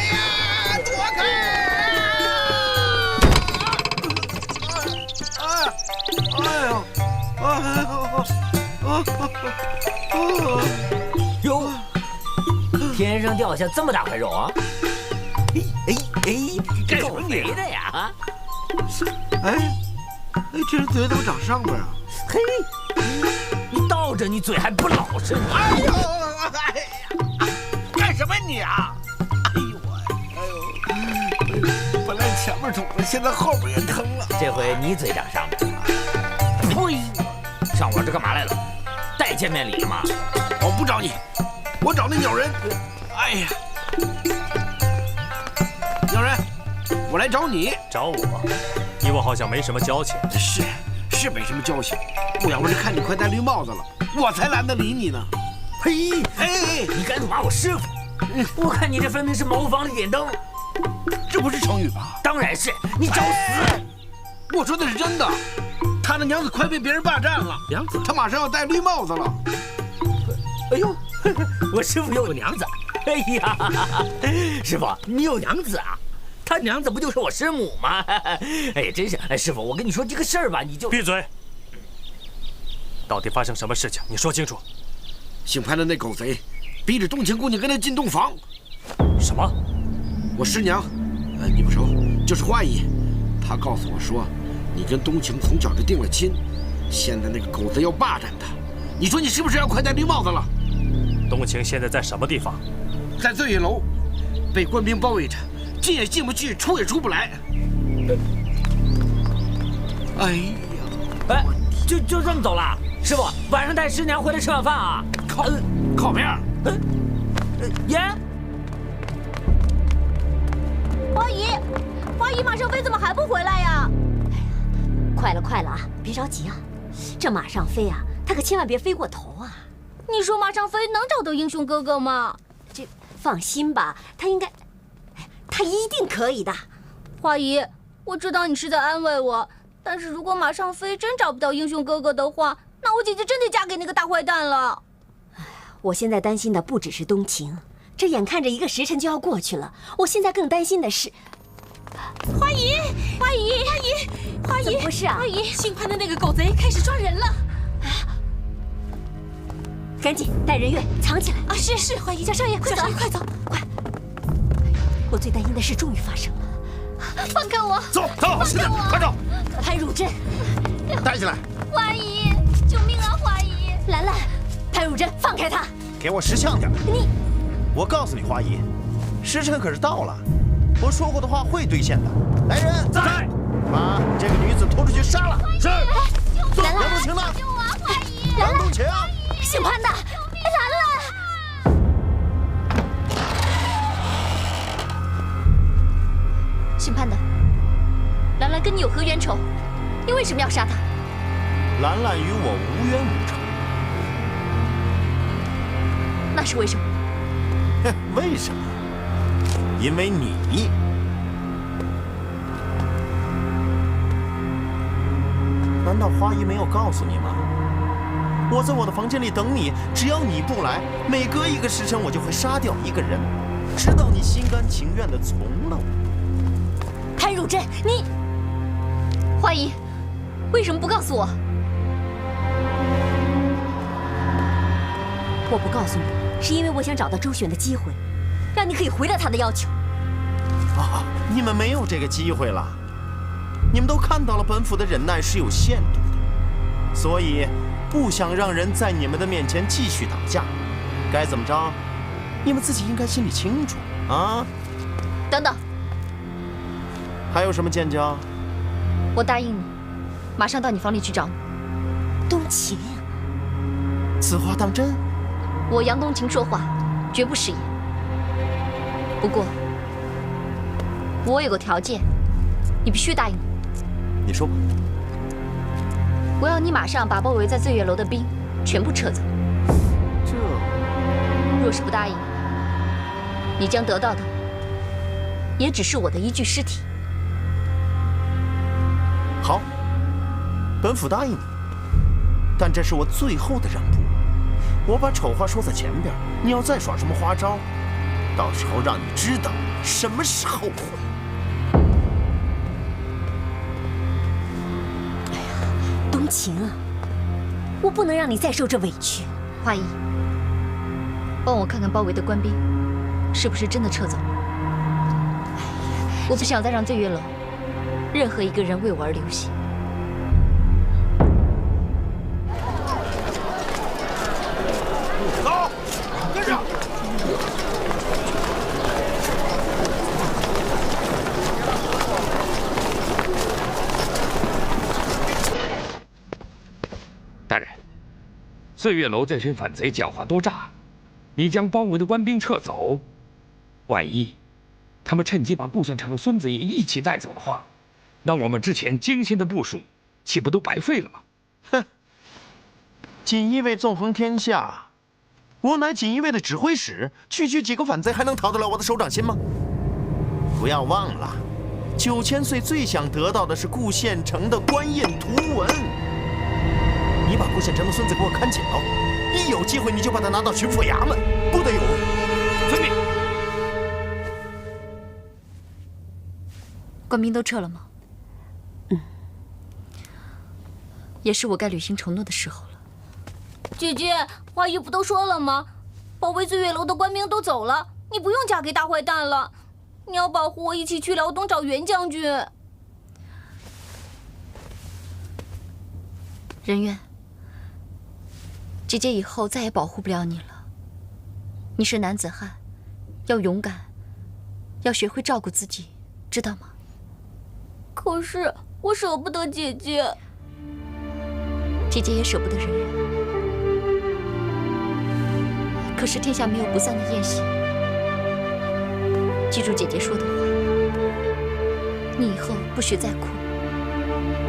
[SPEAKER 3] 呀，躲开！
[SPEAKER 4] 哟，天上掉下这么大块肉啊！够肥的呀！
[SPEAKER 6] 这人嘴怎么长上边啊？
[SPEAKER 4] 嘿，你倒着，你嘴还不老实！
[SPEAKER 3] 哎呦，干什么你啊？本来前面痛了，现在后边也疼了。
[SPEAKER 4] 这回你嘴长上边了。呸！上我这干嘛来了？带见面礼了吗？
[SPEAKER 6] 我不找你，我找那鸟人。哎呀，鸟人，我来找你。
[SPEAKER 2] 找我？你我好像没什么交情。
[SPEAKER 6] 是没什么交情。我要不是看你快戴绿帽子了，我才懒得理你呢。
[SPEAKER 4] 呸！你敢辱骂我师傅？我看你这分明是茅房里点灯。
[SPEAKER 6] 这不是成语吧？
[SPEAKER 4] 当然是，你找死！
[SPEAKER 6] 我说的是真的，他的娘子快被别人霸占了。娘子，他马上要戴绿帽子了。
[SPEAKER 4] 哎呦，我师傅又有娘子。哎呀，师傅，你有娘子啊？他娘子不就是我师母吗？哎，真是，师傅，我跟你说这个事儿吧，你就
[SPEAKER 2] 闭嘴。到底发生什么事情？你说清楚。
[SPEAKER 6] 姓潘的那狗贼，逼着冬晴姑娘跟他进洞房。
[SPEAKER 2] 什么？
[SPEAKER 6] 我师娘，你不熟，就是花姨。她告诉我说，你跟冬晴从小就定了亲，现在那个狗贼要霸占她。你说你是不是要快戴绿帽子了？
[SPEAKER 2] 冬晴现在在什么地方？
[SPEAKER 6] 在醉月楼，被官兵包围着，进也进不去，出也出不来。哎呀，
[SPEAKER 4] 就这么走了？师傅，晚上带师娘回来吃晚饭啊？
[SPEAKER 6] 靠边！
[SPEAKER 4] 爷，
[SPEAKER 5] 花姨马上飞怎么还不回来呀？
[SPEAKER 9] 快了啊，别着急啊。这马上飞啊，他可千万别飞过头啊。
[SPEAKER 5] 你说马上飞能找到英雄哥哥吗？
[SPEAKER 9] 这放心吧，他一定可以的。
[SPEAKER 5] 花姨，我知道你是在安慰我，但是如果马上飞真找不到英雄哥哥的话，那我姐姐真得嫁给那个大坏蛋了。
[SPEAKER 9] 我现在担心的不只是冬晴，这眼看着一个时辰就要过去了，我现在更担心的是
[SPEAKER 7] 花姨，
[SPEAKER 9] 怎么回事啊？
[SPEAKER 7] 花姨，姓潘的那个狗贼开始抓人了。
[SPEAKER 9] 赶紧带人员藏起来
[SPEAKER 7] 啊！是，花姨，小少爷，快走，快走，
[SPEAKER 9] 快！我最担心的事终于发生了，
[SPEAKER 7] 放开我！
[SPEAKER 3] 走，是的，快走！
[SPEAKER 9] 潘汝珍，
[SPEAKER 3] 带起来！
[SPEAKER 5] 花姨，救命啊！花姨，
[SPEAKER 9] 兰兰，潘汝珍，放开他！
[SPEAKER 3] 给我识相点！我告诉你，花姨，时辰可是到了，我说过的话会兑现的。来人，
[SPEAKER 2] 在，
[SPEAKER 3] 把这个女子拖出去杀了。
[SPEAKER 2] 是。
[SPEAKER 9] 兰兰，
[SPEAKER 3] 杨冬晴呢？
[SPEAKER 5] 救我啊！花姨，
[SPEAKER 3] 杨冬晴，
[SPEAKER 9] 姓潘的，兰兰。
[SPEAKER 7] 姓潘的，兰兰跟你有何冤仇？你为什么要杀她？
[SPEAKER 3] 兰兰与我无冤无仇。
[SPEAKER 7] 那是为什么？
[SPEAKER 3] 为什么？因为你。难道花姨没有告诉你吗？我在我的房间里等你，只要你不来，每隔一个时辰我就会杀掉一个人，直到你心甘情愿地从了我。
[SPEAKER 9] 真，你
[SPEAKER 7] 花姨，为什么不告诉我？
[SPEAKER 9] 我不告诉你，是因为我想找到周旋的机会，让你可以回到他的要求。
[SPEAKER 3] 啊，你们没有这个机会了。你们都看到了，本府的忍耐是有限度的，所以不想让人在你们的面前继续打架。该怎么着，你们自己应该心里清楚啊。
[SPEAKER 7] 等等，
[SPEAKER 3] 还有什么见教？
[SPEAKER 7] 我答应你，马上到你房里去找你。
[SPEAKER 9] 冬晴，
[SPEAKER 3] 此话当真？
[SPEAKER 7] 我杨冬晴说话绝不食言。不过，我有个条件，你必须答应我。
[SPEAKER 3] 你说吧。
[SPEAKER 7] 我要你马上把包围在醉月楼的兵全部撤走。
[SPEAKER 3] 这，
[SPEAKER 7] 若是不答应，你将得到的也只是我的一具尸体。
[SPEAKER 3] 好，本府答应你，但这是我最后的让步。我把丑话说在前边，你要再耍什么花招，到时候让你知道什么是后悔。
[SPEAKER 9] 哎呀，冬晴啊，我不能让你再受这委屈。
[SPEAKER 7] 花姨，帮我看看包围的官兵是不是真的撤走了。我不想再让醉月楼任何一个人为我而流血。
[SPEAKER 3] 走，跟上！
[SPEAKER 10] 大人，醉月楼这群反贼狡猾多诈，你将包围的官兵撤走，万一他们趁机把顾县城的孙子也一起带走的话，那我们之前精心的部署岂不都白费了吗？
[SPEAKER 3] 哼！锦衣卫纵横天下，我乃锦衣卫的指挥使，区区几个反贼还能讨得了我的手掌心吗？不要忘了，9000岁最想得到的是顾县城的官印图文。你把顾县城的孙子给我看紧了，一有机会你就把他拿到巡抚衙门，不得有误。
[SPEAKER 10] 遵命。
[SPEAKER 7] 官兵都撤了吗？也是我该履行承诺的时候了。
[SPEAKER 5] 姐姐，花姨不都说了吗？保卫醉月楼的官兵都走了，你不用嫁给大坏蛋了。你要保护我一起去辽东找袁将军。
[SPEAKER 7] 人渊，姐姐以后再也保护不了你了。你是男子汉，要勇敢，要学会照顾自己，知道吗？
[SPEAKER 5] 可是我舍不得姐姐。
[SPEAKER 7] 姐姐也舍不得人渊。可是天下没有不散的宴席。记住姐姐说的话，你以后不许再哭，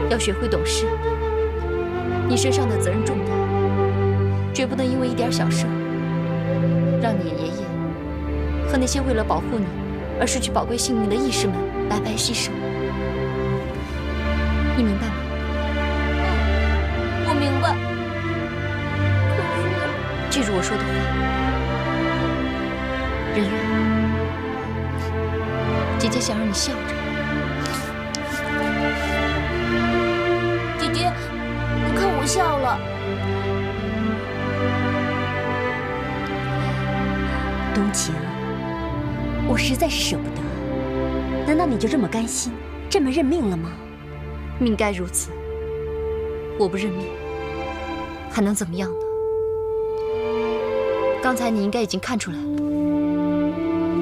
[SPEAKER 7] 要学会懂事。你身上的责任重大，绝不能因为一点小事让你爷爷和那些为了保护你而失去宝贵性命的义士们白白牺牲。你明白吗？
[SPEAKER 5] 我明白。可是，
[SPEAKER 7] 记住我说的话，人渊，姐姐想让你笑着。
[SPEAKER 5] 姐姐，你看我笑了。
[SPEAKER 9] 冬晴，我实在是舍不得。难道你就这么甘心，这么认命了吗？
[SPEAKER 7] 命该如此，我不认命，还能怎么样呢？刚才你应该已经看出来了，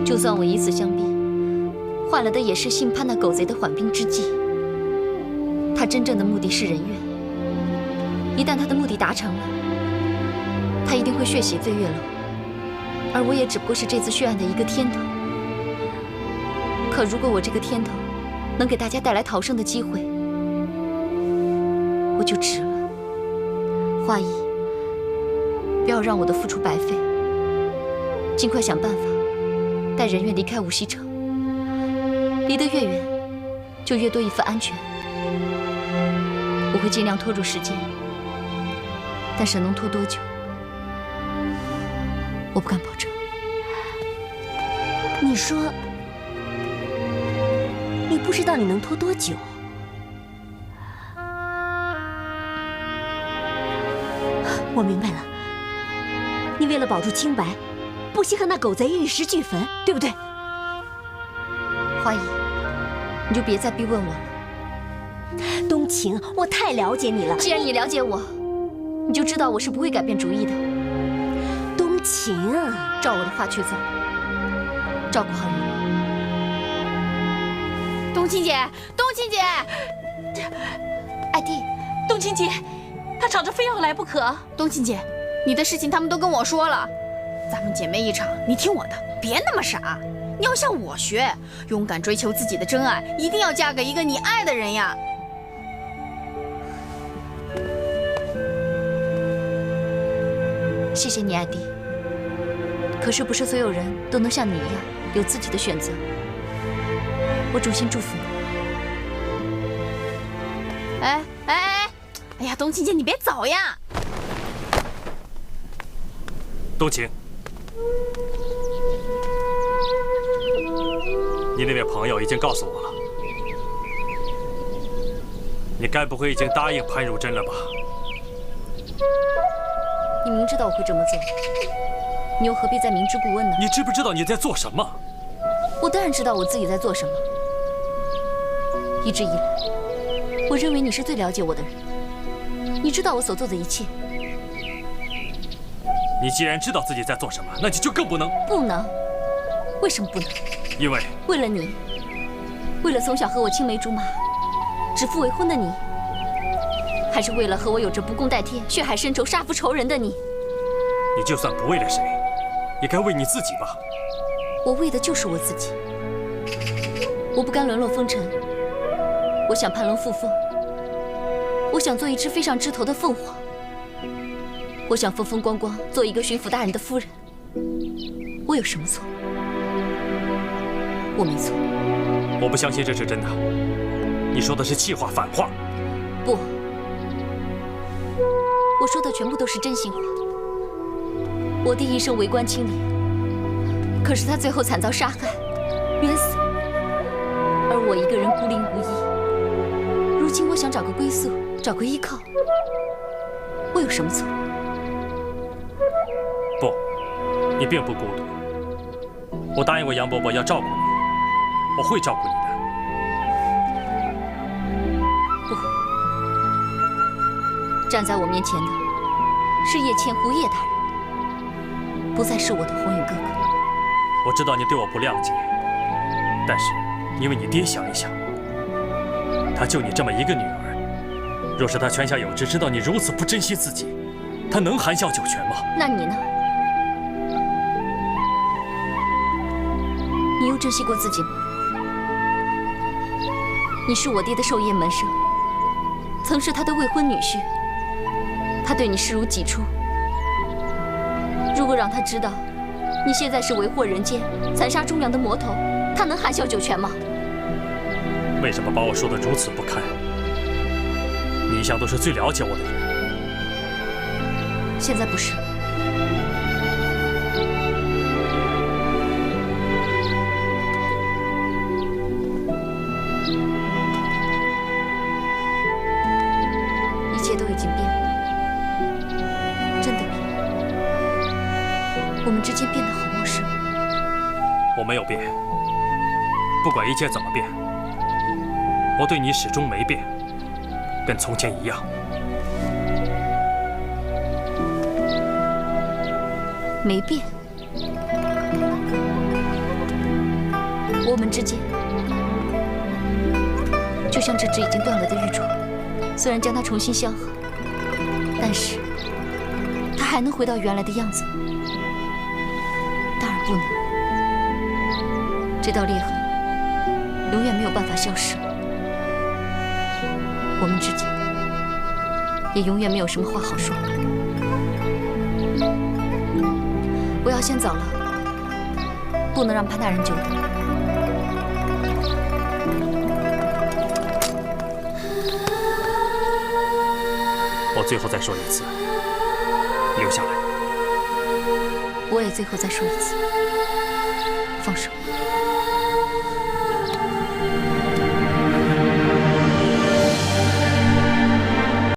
[SPEAKER 7] 就算我以死相逼，换来的也是姓潘那狗贼的缓兵之计。他真正的目的是人渊，一旦他的目的达成了，他一定会血洗醉月楼，而我也只不过是这次血案的一个添头。可如果我这个添头能给大家带来逃生的机会，我就值了。花姨，不要让我的付出白费，尽快想办法带人渊离开无锡城，离得越远，就越多一份安全。我会尽量拖住时间，但是能拖多久，我不敢保证。
[SPEAKER 9] 你说，你不知道你能拖多久。我明白了，你为了保住清白，不惜和那狗贼玉石俱焚，对不对？
[SPEAKER 5] 花姨，你就别再逼问我了。
[SPEAKER 9] 冬晴，我太了解你了。
[SPEAKER 5] 既然你了解我，你就知道我是不会改变主意的。
[SPEAKER 9] 冬晴，
[SPEAKER 5] 照我的话去做，照顾好人。
[SPEAKER 7] 冬青姐，冬青姐，
[SPEAKER 5] 艾弟，
[SPEAKER 7] 冬青姐，她吵着非要来不可。冬青姐，你的事情他们都跟我说了，咱们姐妹一场，你听我的，别那么傻。你要向我学，勇敢追求自己的真爱，一定要嫁给一个你爱的人呀。
[SPEAKER 5] 谢谢你，艾迪。可是不是所有人都能像你一样有自己的选择。我衷心祝福你。
[SPEAKER 7] 哎呀，冬青姐，你别走呀！
[SPEAKER 2] 冬晴，你那位朋友已经告诉我了，你该不会已经答应潘如真了吧？
[SPEAKER 5] 你明知道我会这么做，你又何必再明知故问呢？
[SPEAKER 2] 你知不知道你在做什么？
[SPEAKER 5] 我当然知道我自己在做什么。一直以来，我认为你是最了解我的人，你知道我所做的一切。
[SPEAKER 2] 你既然知道自己在做什么，那你就更不能。
[SPEAKER 5] 不能？为什么不能？
[SPEAKER 2] 因为
[SPEAKER 5] 为了你，为了从小和我青梅竹马、指腹为婚的你，还是为了和我有着不共戴天、血海深仇、杀父仇人的你？
[SPEAKER 2] 你就算不为了谁，也该为你自己吧。
[SPEAKER 5] 我为的就是我自己。我不甘沦落风尘，我想攀龙附凤，我想做一只飞上枝头的凤凰，我想风风光光做一个巡抚大人的夫人。我有什么错？我没错。
[SPEAKER 2] 我不相信这是真的，你说的是气话、反话。
[SPEAKER 5] 不，我说的全部都是真心话。我弟一生为官清廉，可是他最后惨遭杀害，冤死。而我一个人孤零无依，如今我想找个归宿，找个依靠，我有什么错？
[SPEAKER 2] 不，你并不孤独。我答应过杨伯伯要照顾你，我会照顾你的。
[SPEAKER 5] 不，站在我面前的是叶千胡叶大人，不再是我的鸿运哥哥。
[SPEAKER 2] 我知道你对我不谅解，但是你为你爹想一想，他就你这么一个女儿，若是他泉下有知，知道你如此不珍惜自己，他能含笑九泉吗？
[SPEAKER 5] 那你呢？你又珍惜过自己吗？你是我爹的授业门生，曾是他的未婚女婿，他对你视如己出。如果让他知道你现在是为祸人间、残杀忠良的魔头，他能含笑九泉吗？
[SPEAKER 2] 为什么把我说得如此不堪？你一向都是最了解我的人。
[SPEAKER 5] 现在不是。一切都已经变了，真的变了。我们之间变得好陌生。
[SPEAKER 2] 我没有变，不管一切怎么变，我对你始终没变，跟从前一样。
[SPEAKER 5] 没变。我们之间就像这只已经断了的玉镯，虽然将它重新镶合，但是它还能回到原来的样子吗？当然不能。这道裂痕永远没有办法消失，我们之间也永远没有什么话好说。我要先走了，不能让潘大人久等。
[SPEAKER 2] 我最后再说一次，留下来。
[SPEAKER 5] 我也最后再说一次，放手。